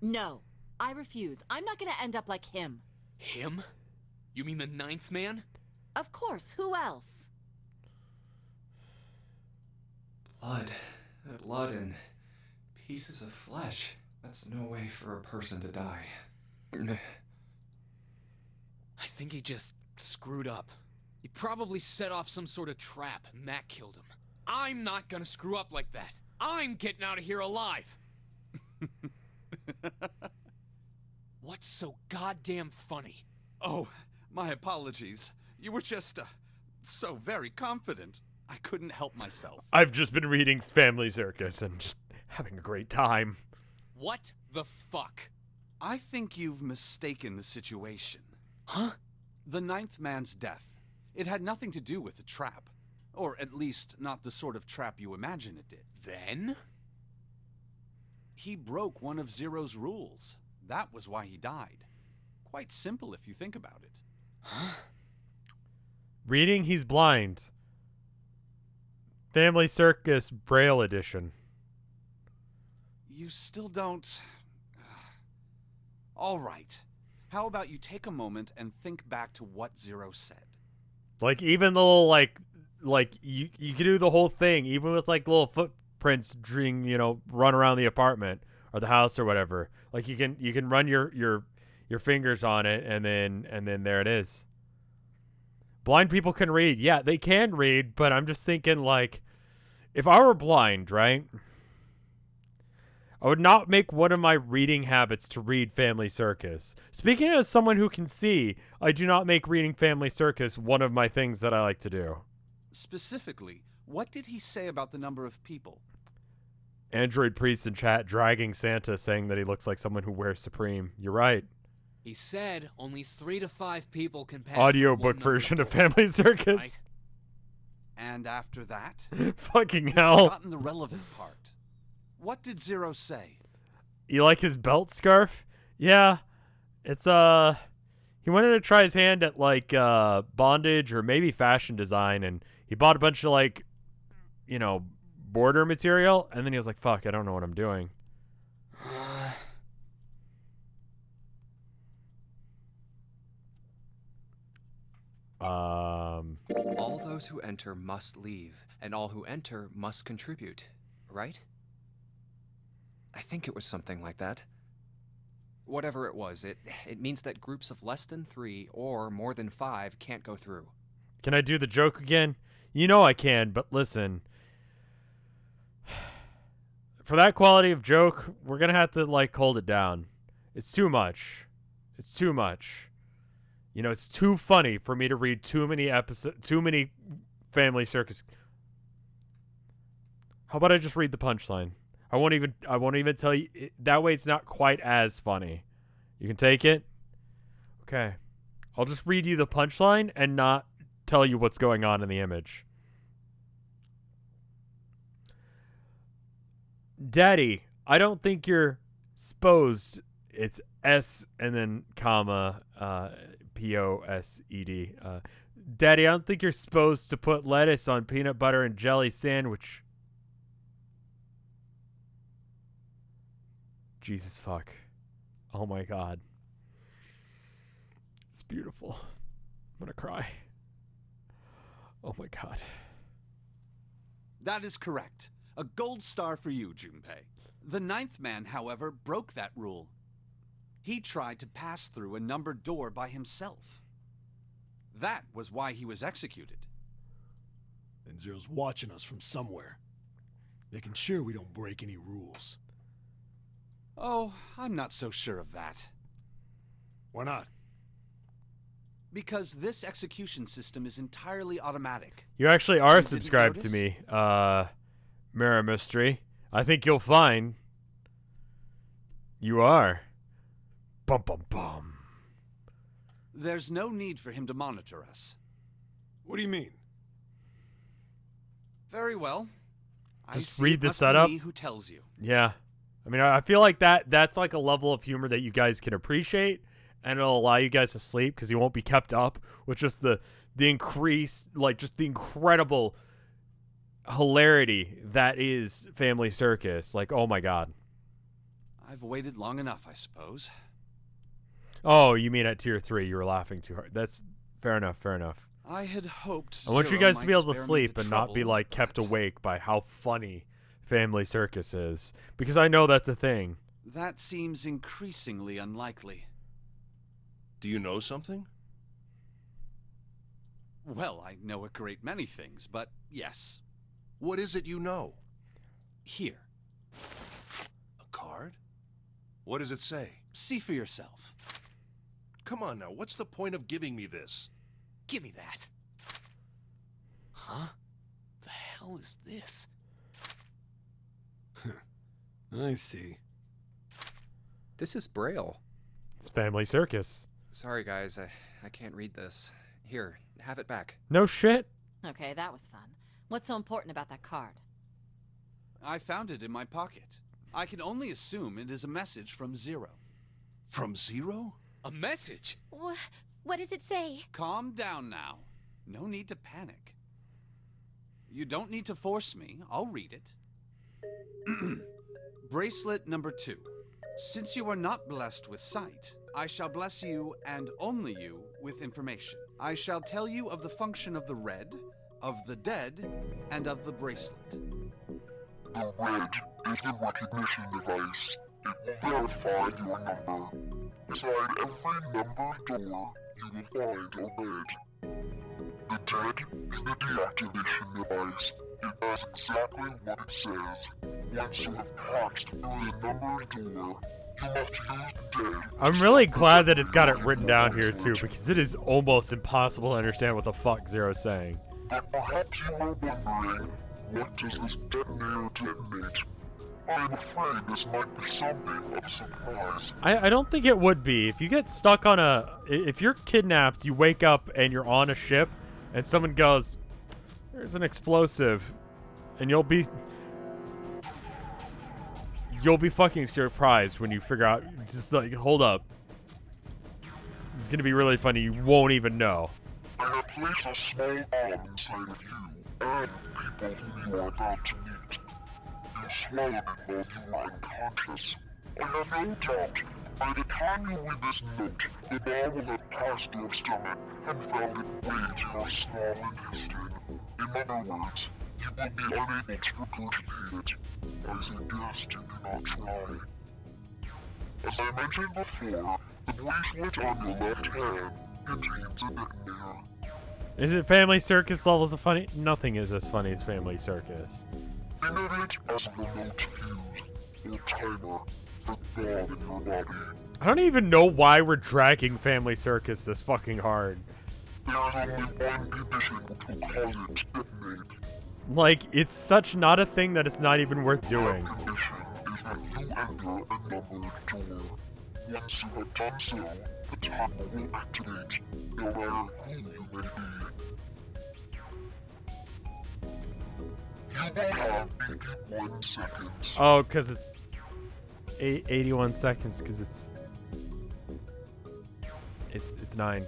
No, I refuse. I'm not gonna end up like him. Him? You mean the 9th man? Of course, who else? Blood. Blood and pieces of flesh. That's no way for a person to die. I think he just screwed up. He probably set off some sort of trap, and that killed him. I'm not gonna screw up like that. I'm getting out of here alive. What's so goddamn funny? Oh, my apologies. You were just, so very confident. I couldn't help myself. I've just been reading Family Circus and just having a great time. What the fuck? I think you've mistaken the situation. Huh? The ninth man's death. It had nothing to do with the trap. Or at least not the sort of trap you imagine it did. Then? He broke one of Zero's rules. That was why he died. Quite simple if you think about it. Huh? Reading He's Blind. Family Circus Braille Edition. You still don't... All right. How about you take a moment and think back to what Zero said? Like, even the little, like you can do the whole thing, even with, like, little footprints run around the apartment or the house or whatever. Like, you can run your fingers on it, and then there it is. Blind people can read. Yeah, they can read, but I'm just thinking, like, if I were blind, right, I would not make one of my reading habits to read Family Circus. Speaking as someone who can see, I do not make reading Family Circus one of my things that I like to do. Specifically, what did he say about the number of people? Android priest in chat dragging Santa, saying that he looks like someone who wears Supreme. You're right. He said only 3 to 5 people can pass Audiobook version of Family Circus. Right? And after that? Fucking You've hell. forgotten the relevant part. What did Zero say? You like his belt scarf? Yeah. It's, he wanted to try his hand at, like, bondage or maybe fashion design, and he bought a bunch of, like, border material, and then he was like, fuck, I don't know what I'm doing. All those who enter must leave, and all who enter must contribute, right? I think it was something like that. Whatever it was, it means that groups of less than 3 or more than 5 can't go through. Can I do the joke again? You know I can, but listen. For that quality of joke, we're going to have to, like, hold it down. It's too much. It's too much. It's too funny for me to read too many Family Circus. How about I just read the punchline? I won't even tell you. That way it's not quite as funny. You can take it? Okay. I'll just read you the punchline and not tell you what's going on in the image. Daddy, I don't think you're supposed. It's S and then comma P-O-S-E-D. Daddy, I don't think you're supposed to put lettuce on peanut butter and jelly sandwich. Jesus fuck. Oh my god. It's beautiful. I'm gonna cry. Oh my god. That is correct. A gold star for you, Junpei. The ninth man, however, broke that rule. He tried to pass through a numbered door by himself. That was why he was executed. And Zero's watching us from somewhere, making sure we don't break any rules. Oh, I'm not so sure of that. Why not? Because this execution system is entirely automatic. You actually are You didn't subscribed to notice? me, Mirror Mystery. I think you'll find you are. Bum bum bum. There's no need for him to monitor us. What do you mean? Very well. I Just see read it the must be setup. me who tells you. Yeah. I mean, I feel like that's like a level of humor that you guys can appreciate, and it'll allow you guys to sleep because you won't be kept up with just the increased, like, just the incredible hilarity that is Family Circus. Like, oh my god. I've waited long enough, I suppose. Oh, you mean at tier 3 you were laughing too hard. That's fair enough, fair enough. I had hoped I want you Zero guys to be might able to spare me sleep the and not be trouble, like kept but awake by how funny Family Circus is, because I know that's a thing. that seems increasingly unlikely. Do you know something? Well, I know a great many things, but yes. What is it you know? Here, A card? What does it say? see for yourself. Come on now, what's the point of giving me this? Give me that. Huh? The hell is this? I see. This is Braille. It's Family Circus. Sorry, guys, I can't read this. Here, have it back. No shit. Okay, that was fun. What's so important about that card? I found it in my pocket. I can only assume it is a message from Zero. From Zero? A message? What does it say? Calm down now. No need to panic. You don't need to force me. I'll read it. Bracelet number 2. Since you are not blessed with sight, I shall bless you, and only you, with information. I shall tell you of the function of the red, of the dead, and of the bracelet. The red is the recognition device. It will verify your number. Beside every numbered door, you will find a red. The dead is the deactivation device. It does exactly what it says. Once you have passed through the numbered door, you must use the dead. I'm really glad that it's got it written down here too, because it is almost impossible to understand what the fuck Zero's saying. But perhaps you are wondering, what does this detonator detonate? I'm afraid this might be something of a surprise. I don't think it would be. If you get stuck on if you're kidnapped, you wake up and you're on a ship, and someone goes, "There's an explosive," and you'll be fucking surprised when you figure out. Just like, hold up, it's gonna be really funny. You won't even know. I have placed a small bomb inside of you and people whom you are about to meet. You swallowed it while you were unconscious. I have no doubt, by the time you read this note, the bomb will have passed your stomach and found its way to your small intestine. In other words, you will be unable to regurgitate it. I suggest you do not try. As I mentioned before, the bracelet on your left hand contains a detonator. Is it Family Circus levels of funny? Nothing is as funny as Family Circus. Think of it as a remote fuse, or timer, for thawing in your body. I don't even know why we're dragging Family Circus this fucking hard. There is only one condition which will cause it to detonate. Like, it's such not a thing that it's not even worth doing. That condition is that you enter a numbered door. Once you have done so, the timer will activate, no matter who you may be. You will have 81 seconds. Oh, because it's 81 seconds, because it's 9. If,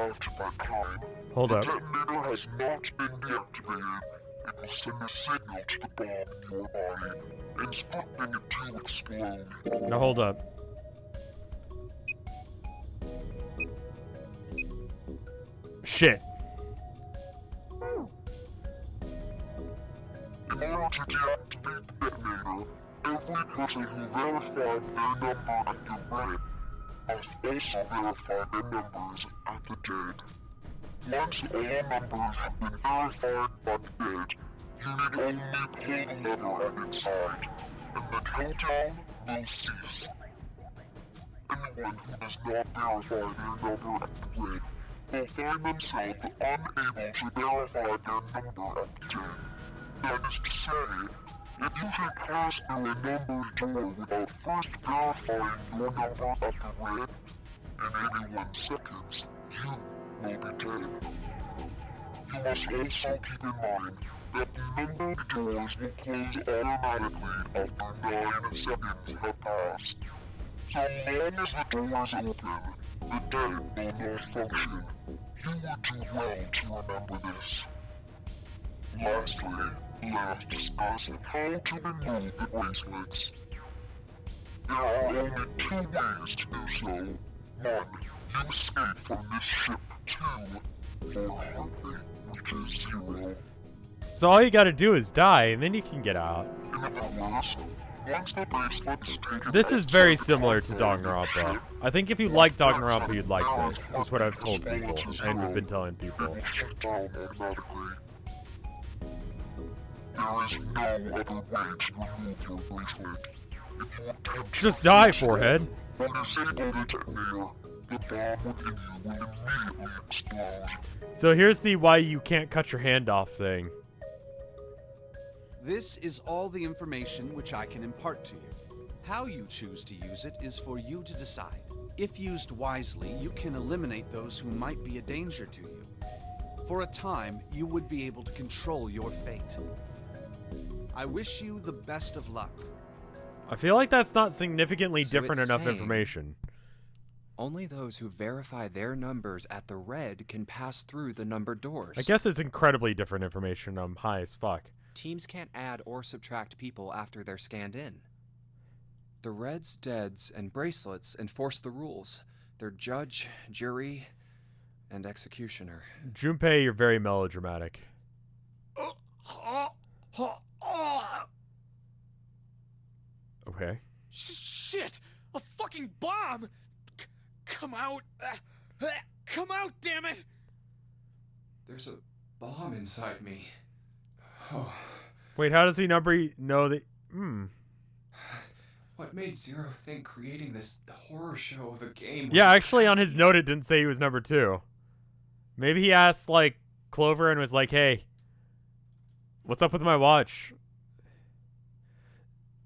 after that time, Hold the up. detonator has not been deactivated, it will send a signal to the bomb in your body, instructing it to explode. Now hold up. Shit. In order to deactivate the detonator, every person who verified their number at the red must also verify their numbers at the dead. Once all numbers have been verified by the dead, you need only pull the lever at its side, and the countdown will cease. Anyone who does not verify their number at the red will find themselves unable to verify their number at the dead. That is to say, if you can pass through a numbered door without first verifying your number at the red, in 81 seconds, you will be dead. You must also keep in mind that numbered doors will close automatically after 9 seconds have passed. So long as the door is open, the dead will not function. You would do well to remember this. Lastly, let us discuss how to remove the bracelets. There are only 2 ways to do so. 1. You escape from this ship. 2. for heartbeat, which is 0. So all you gotta do is die, and then you can get out. In other words, once the bracelet is taken This is outside very the similar to confines of the Danganronpa. ship, I think if you like Danganronpa, you'd like this, is what I've told people, and we've been telling people. it will shut down automatically. There is no other way to remove your bracelet. If you attempt Just to die, do so, forehead. when you disable the detonator, the bomb within you will immediately explode. So here's the why you can't cut your hand off thing. This is all the information which I can impart to you. How you choose to use it is for you to decide. If used wisely, you can eliminate those who might be a danger to you. For a time, you would be able to control your fate. I wish you the best of luck. I feel like that's not significantly So different it's enough saying- information. Only those who verify their numbers at the red can pass through the numbered doors. I guess it's incredibly different information. I'm high as fuck. Teams can't add or subtract people after they're scanned in. The Reds, Deads, and Bracelets enforce the rules. They're judge, jury, and executioner. Junpei, you're very melodramatic. Okay. Shit! A fucking bomb! Come out! Come out, damn it! There's a bomb inside me. Oh. Wait, how does he know that? What made Zero think creating this horror show of a game was Yeah, a actually, on his tragedy? note, it didn't say he was number 2. Maybe he asked, like, Clover and was like, hey, what's up with my watch?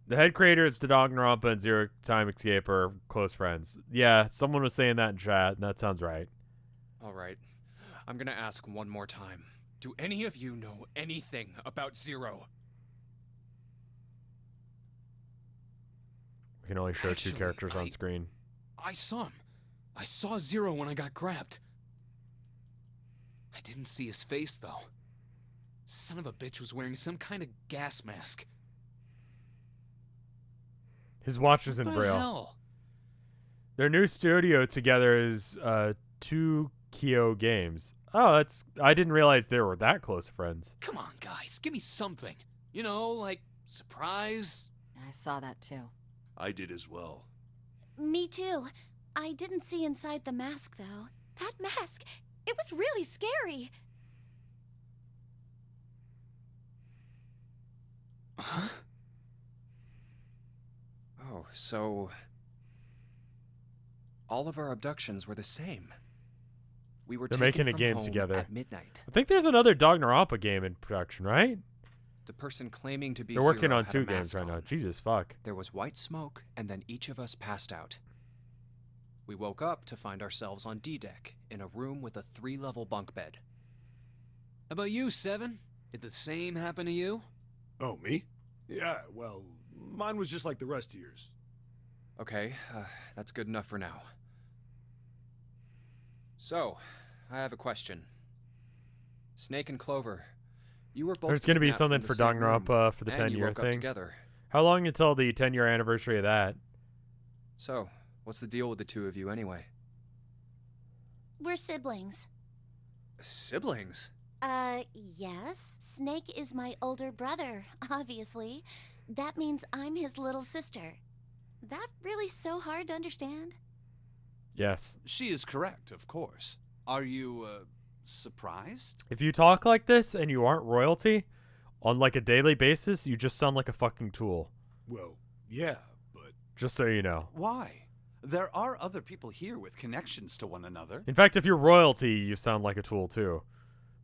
The head creators of Danganronpa and Zero Time Escape are close friends. Yeah, someone was saying that in chat, and that sounds right. All right. I'm gonna ask one more time. Do any of you know anything about Zero? We can only show Actually, two characters on screen. I saw him. I saw Zero when I got grabbed. I didn't see his face, though. Son of a bitch was wearing some kind of gas mask. His watch is in What the Braille. hell? Their new studio together is 2Kyo Games. Oh, I didn't realize they were that close friends. Come on, guys, give me something. You know, like surprise. I saw that too. I did as well. Me too. I didn't see inside the mask, though. That mask, it was really scary. Huh? Oh, so all of our abductions were the same. We were They're taken making a from game home together. at midnight. I think there's another Danganronpa game in production, right? The person claiming to be They're working Zero on had 2 a games mask right now. on. Jesus fuck. There was white smoke, and then each of us passed out. We woke up to find ourselves on D-Deck, in a room with a 3-level bunk bed. How about you, Seven? Did the same happen to you? Oh, me? Yeah, well, mine was just like the rest of yours. Okay, that's good enough for now. So, I have a question. Snake and Clover, you were both There's going to be kidnapped something from for the same room, Danganronpa for the and you 10-year woke up thing. together. How long until the 10-year anniversary of that? So, what's the deal with the two of you anyway? We're siblings. Siblings? Yes. Snake is my older brother, obviously. That means I'm his little sister. That really so hard to understand? Yes. She is correct, of course. Are you, surprised? If you talk like this and you aren't royalty, on like a daily basis, you just sound like a fucking tool. Well, yeah, but... Just so you know. Why? There are other people here with connections to one another. In fact, if you're royalty, you sound like a tool too.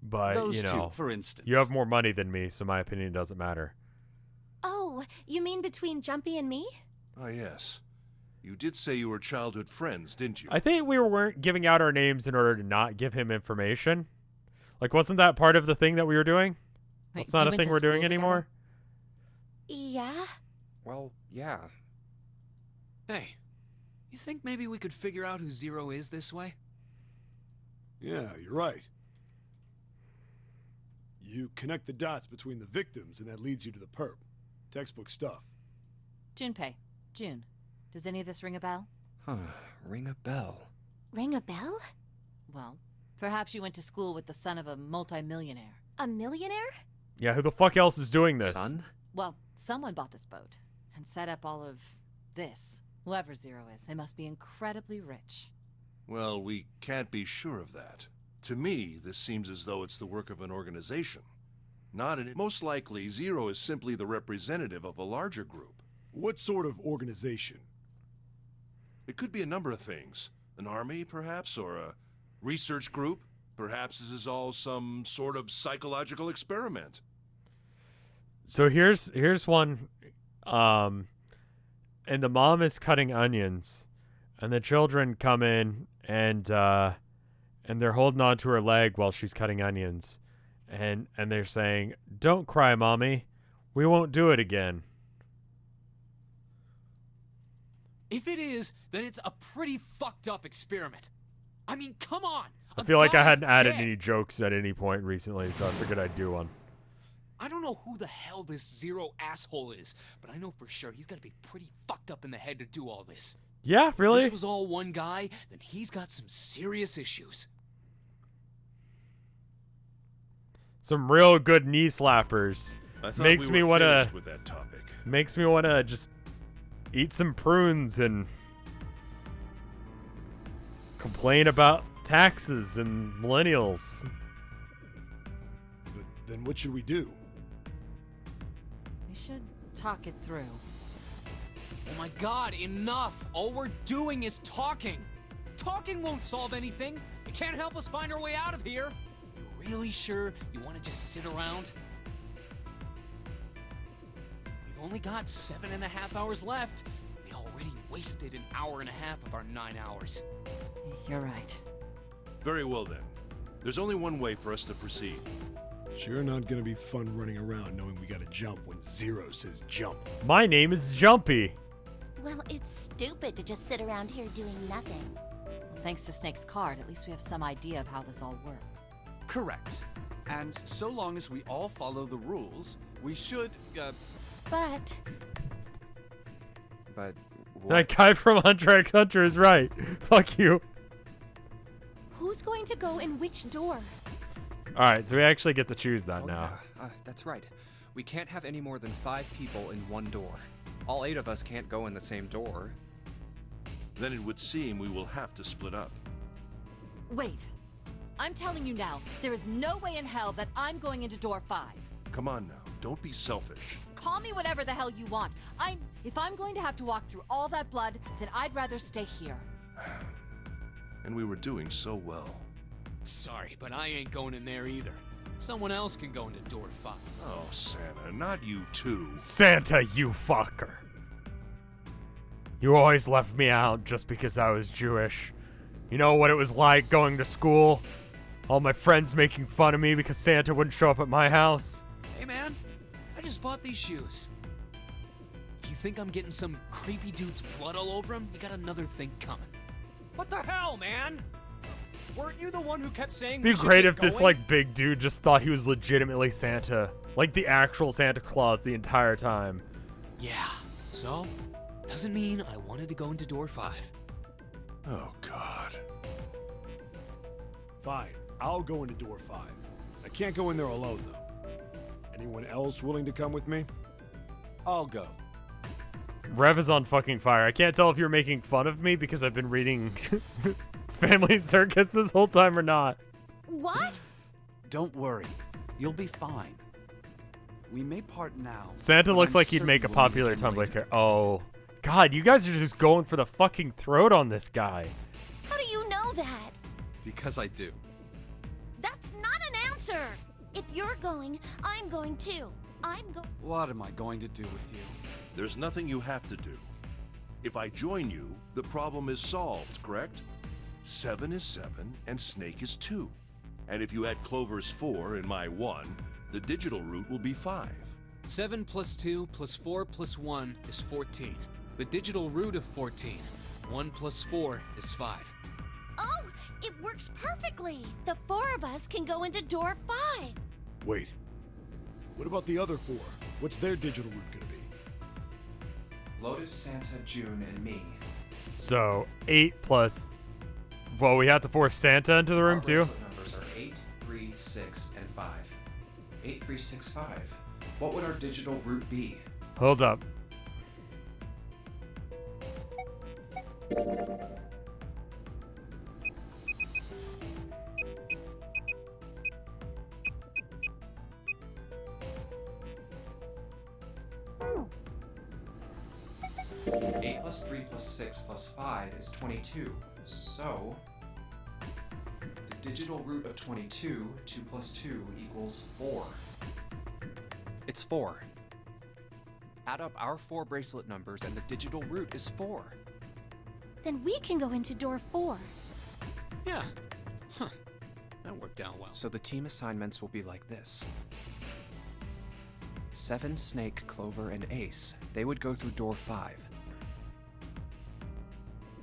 But, Those you know, two, for instance. you have more money than me, so my opinion doesn't matter. Oh, you mean between Jumpy and me? Ah, yes. You did say you were childhood friends, didn't you? I think we weren't giving out our names in order to not give him information. Like, wasn't that part of the thing that we were doing? Wait, That's not you a went thing to we're doing school together? anymore? Yeah. Well, yeah. Hey, you think maybe we could figure out who Zero is this way? Yeah, you're right. You connect the dots between the victims, and that leads you to the perp. Textbook stuff. Junpei, June, does any of this ring a bell? Huh, ring a bell. Ring a bell? Well, Perhaps you went to school with the son of a multimillionaire. A millionaire? Yeah, who the fuck else is doing this? Son? Well, someone bought this boat and set up all of this. Whoever Zero is, they must be incredibly rich. Well, we can't be sure of that. To me, this seems as though it's the work of an organization. Most likely, Zero is simply the representative of a larger group. What sort of organization? It could be a number of things. An army, perhaps, or a research group. Perhaps this is all some sort of psychological experiment. So here's one, and the mom is cutting onions, and the children come in and they're holding on to her leg while she's cutting onions, and they're saying, "Don't cry, mommy, we won't do it again." If it is, then it's a pretty fucked up experiment. I mean, come on. I feel like I hadn't added dead. any jokes at any point recently, so I figured I'd do one. I don't know who the hell this Zero asshole is, but I know for sure he's got to be pretty fucked up in the head to do all this. Yeah, really? If this was all one guy, then he's got some serious issues. Some real good knee slappers. I thought Makes we me were wanna finished with that topic. makes me wanna just eat some prunes and complain about taxes and millennials. But then what should we do? We should talk it through. Oh my god, enough! All we're doing is talking! Talking won't solve anything! It can't help us find our way out of here! You really sure you want to just sit around? We've only got 7.5 hours left. We already wasted an hour and a half of our 9 hours. You're right. Very well then. There's only one way for us to proceed. Sure not gonna be fun running around knowing we gotta jump when Zero says jump. My name is Jumpy. Well, it's stupid to just sit around here doing nothing. Thanks to Snake's card, at least we have some idea of how this all works. Correct. And so long as we all follow the rules, we should, But But That guy from Hunter x Hunter is right. Fuck you. who's going to go in which door? Alright, so we actually get to choose that Oh, now. yeah, that's right. We can't have any more than 5 people in one door. All 8 of us can't go in the same door. Then it would seem we will have to split up. Wait. I'm telling you now, there is no way in hell that I'm going into door 5. Come on now, don't be selfish. Call me whatever the hell you want. If I'm going to have to walk through all that blood, then I'd rather stay here. And we were doing so well. Sorry, but I ain't going in there either. Someone else can go into door 5. Oh, Santa, not you too. Santa, you fucker. You always left me out just because I was Jewish. You know what it was like going to school? All my friends making fun of me because Santa wouldn't show up at my house. Hey man, I just bought these shoes. If you think I'm getting some creepy dude's blood all over them, you got another thing coming. What the hell, man? Weren't you the one who kept saying It'd be we should great get if this going? like big dude just thought he was legitimately Santa. Like the actual Santa Claus the entire time. Yeah, so doesn't mean I wanted to go into door 5. Oh, God. Fine, I'll go into door 5. I can't go in there alone, though. Anyone else willing to come with me? I'll go. Rev is on fucking fire. I can't tell if you're making fun of me because I've been reading Family Circus this whole time or not. What? Don't worry. You'll be fine. We may part now. Santa but looks I'm like he'd make a certain we'll meet popular again Tumblr later. character. Oh. God, you guys are just going for the fucking throat on this guy. How do you know that? Because I do. That's not an answer! If you're going, I'm going too. What am I going to do with you? There's nothing you have to do. If I join you, the problem is solved, correct? 7 is 7, and Snake is 2. And if you add Clover's 4 and my 1, the digital route will be 5. 7 plus 2 plus 4 plus 1 is 14. The digital root of 14. 1 plus 4 is 5. Oh, it works perfectly! The 4 of us can go into door 5. Wait. What about the other 4? What's their digital route gonna be? Lotus, Santa, June, and me. So, 8 plus... Well, we have to force Santa into the room, Our too? bracelet number 6, and 5. 8, 3, 6, 5. What would our digital root be? Hold up. Eight plus 3 plus 6 plus 5 is 22. So, the digital root of 22, 2 plus 2 equals 4. It's 4. Add up our 4 bracelet numbers and the digital root is 4. Then we can go into door 4. Yeah. Huh. That worked out well. So the team assignments will be like this. 7, Snake, Clover, and Ace. They would go through door 5.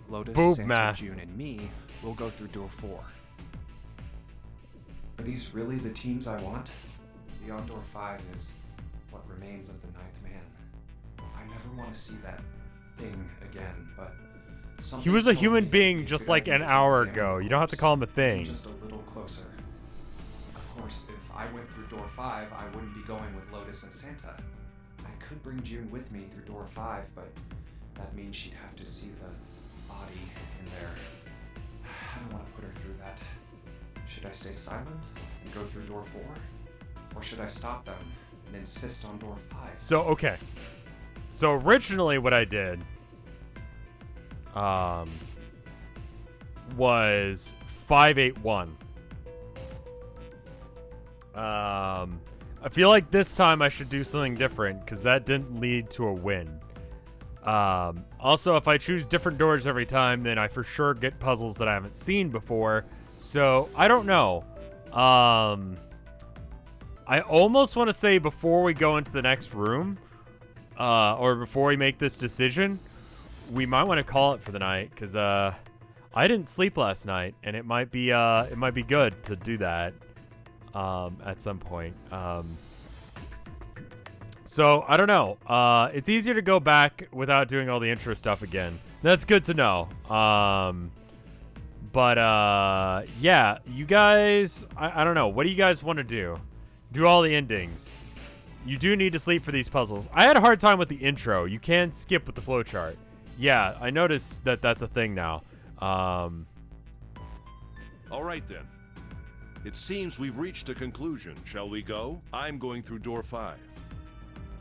Lotus, Boob Santa, math. June, and me will go through door 4. Are these really the teams I want? Beyond door 5 is what remains of the 9th man. I never want to see that thing again, but He was a something told human me being it'd be just a like good an idea to hour examine ago. the You don't have to corpse, call him a thing. just a little closer. Of course, if I went through door 5, I wouldn't be going with Lotus and Santa. I could bring June with me through door 5, but that means she'd have to see the body in there. I don't want to put her through that. Should I stay silent and go through door 4? Or should I stop them and insist on door 5? So, okay. So originally what I did was 581. I feel like this time I should do something different because that didn't lead to a win. Also, if I choose different doors every time, then I for sure get puzzles that I haven't seen before. So, I don't know. I almost want to say before we go into the next room, or before we make this decision, we might want to call it for the night because I didn't sleep last night, and it might be good to do that at some point. So I don't know. It's easier to go back without doing all the intro stuff again. That's good to know. But yeah, you guys, I don't know. What do you guys want to do? Do all the endings. You do need to sleep for these puzzles. I had a hard time with the intro. You can skip with the flowchart. Yeah, I noticed that that's a thing now. All right then. It seems we've reached a conclusion. Shall we go? I'm going through door 5.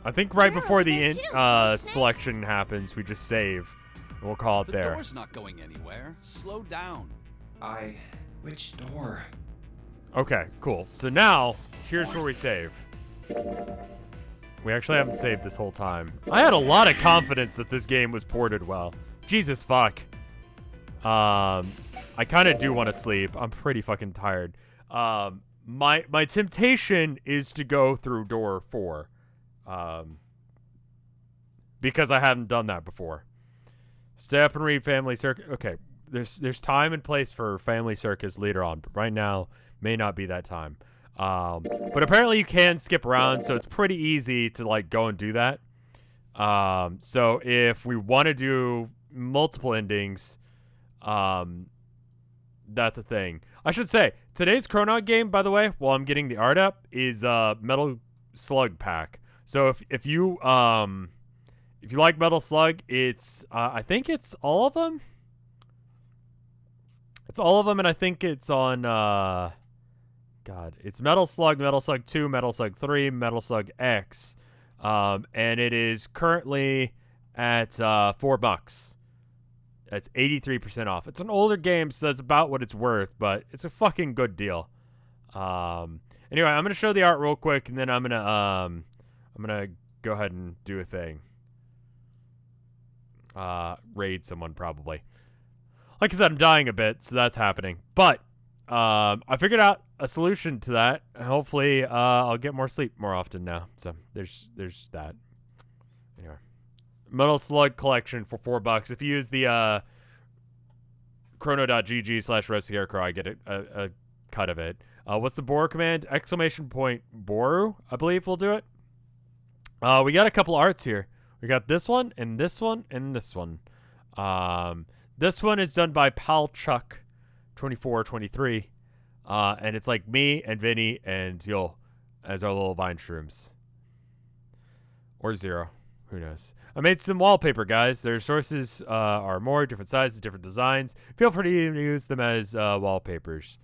I think right Yeah, before over the there too. What's next? selection happens, we just save. And we'll call it The there. door's not going anywhere. Slow down. Which door? Okay, cool. So now, here's where we save. We actually haven't saved this whole time. I had a lot of confidence that this game was ported well. Jesus fuck. I kind of do want to sleep. I'm pretty fucking tired. My temptation is to go through door 4. Because I haven't done that before. Stay up and read Family Circus. Okay, there's time and place for Family Circus later on, but right now may not be that time. But apparently you can skip around, so it's pretty easy to like go and do that. So if we want to do multiple endings, that's a thing. I should say today's Chronog game, by the way, while I'm getting the art up, is Metal Slug pack. So if you like Metal Slug, it's I think it's all of them. It's all of them, and I think it's on God, it's Metal Slug, Metal Slug 2, Metal Slug 3, Metal Slug X, and it is currently at $4. That's 83% off. It's an older game, so that's about what it's worth, but it's a fucking good deal. Anyway, I'm gonna show the art real quick, and then I'm gonna go ahead and do a thing. Raid someone probably. Like I said, I'm dying a bit, so that's happening. But I figured out a solution to that. Hopefully, I'll get more sleep more often now. So there's that. Anyway, Metal Slug collection for $4. If you use the chrono.gg/RevScarecrow, I get a cut of it. What's the Boru command? ! Boru, I believe will do it. We got a couple arts here. We got this one and this one and this one. This one is done by Palchuck2423. And it's like me and Vinny and Yul as our little vine shrooms. Or Zero. Who knows? I made some wallpaper, guys. Their sources are more different sizes, different designs. Feel free to use them as wallpapers.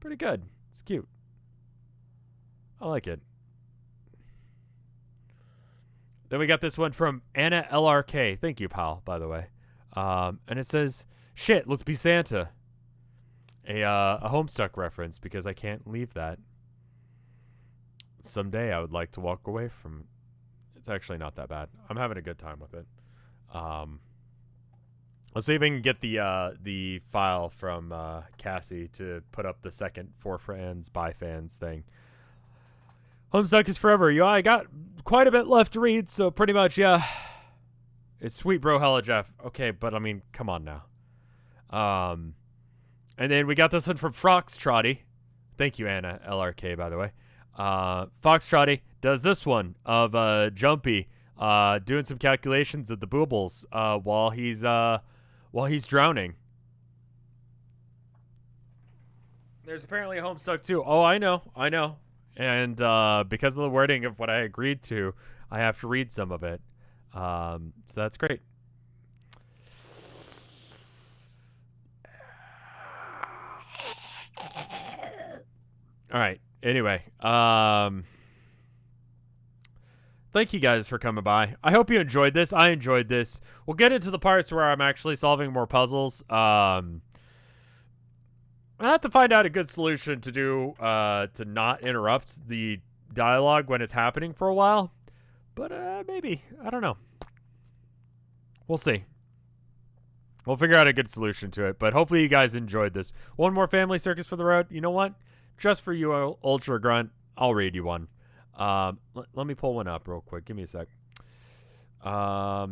Pretty good. It's cute. I like it. Then we got this one from Anna LRK. Thank you, pal, by the way. And it says, shit, let's be Santa. A Homestuck reference, because I can't leave that. Someday I would like to walk away from. It's actually not that bad. I'm having a good time with it. Let's see if we can get the file from Cassie to put up the second for fans by fans thing. Homestuck is forever. Yeah, I got quite a bit left to read, so pretty much, yeah. It's sweet, bro, hella Jeff. Okay, but I mean, come on now. And then we got this one from Foxtrotty. Thank you, Anna LRK, by the way. Foxtrotty does this one of Jumpy doing some calculations of the boobles while he's drowning. There's apparently a Homestuck too. Oh, I know. And because of the wording of what I agreed to, I have to read some of it. So that's great. All right. Anyway, thank you guys for coming by. I hope you enjoyed this. I enjoyed this. We'll get into the parts where I'm actually solving more puzzles. I have to find out a good solution to do to not interrupt the dialogue when it's happening for a while. But maybe. I don't know. We'll see. We'll figure out a good solution to it. But hopefully you guys enjoyed this. One more family circus for the road. You know what? Just for you, Ultra Grunt, I'll read you one. Let me pull one up real quick. Give me a sec. All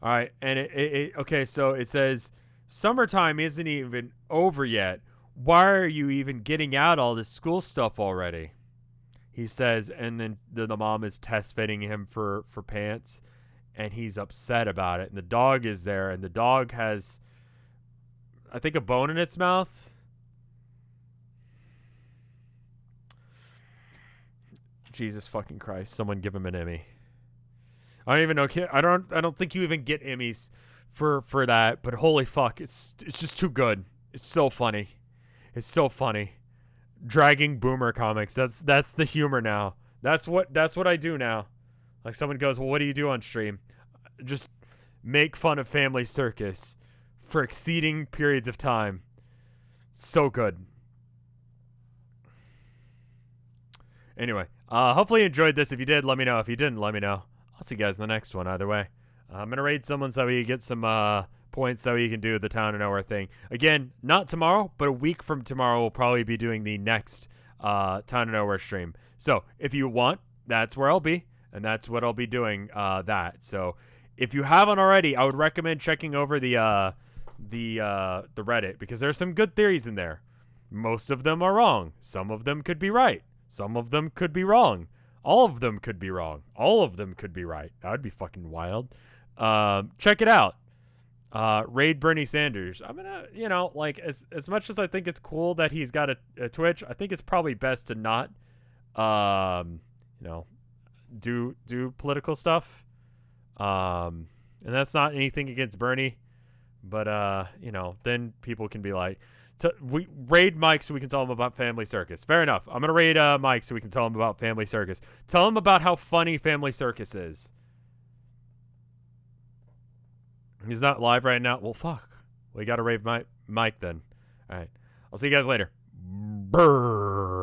right, and okay, so it says, summertime isn't even over yet. Why are you even getting out all this school stuff already? He says, and then the mom is test fitting him for pants, and he's upset about it. And the dog is there, and the dog has, I think, a bone in its mouth. Jesus fucking Christ! Someone give him an Emmy. I don't even know. I don't think you even get Emmys for that. But holy fuck, it's just too good. It's so funny. It's so funny. Dragging boomer comics. That's the humor now. That's what I do now. Like someone goes, well, what do you do on stream? Just make fun of Family Circus for exceeding periods of time. So good. Anyway, hopefully you enjoyed this. If you did, let me know. If you didn't, let me know. I'll see you guys in the next one either way. I'm going to raid someone so we get some points so you can do the Town of Nowhere thing. Again, not tomorrow, but a week from tomorrow we'll probably be doing the next Town of Nowhere stream. So if you want, that's where I'll be, and that's what I'll be doing that. So if you haven't already, I would recommend checking over the Reddit, because there's some good theories in there. Most of them are wrong. Some of them could be right. Some of them could be wrong. All of them could be wrong. All of them could be right. That would be fucking wild. Check it out. Raid Bernie Sanders. I'm gonna, like, as much as I think it's cool that he's got a Twitch, I think it's probably best to not, do political stuff. And that's not anything against Bernie, but then people can be like, we raid Mike so we can tell him about Family Circus. Fair enough. I'm gonna raid Mike so we can tell him about Family Circus. Tell him about how funny Family Circus is. He's not live right now. Well, fuck. We gotta raid Mike then. All right. I'll see you guys later. Brrr.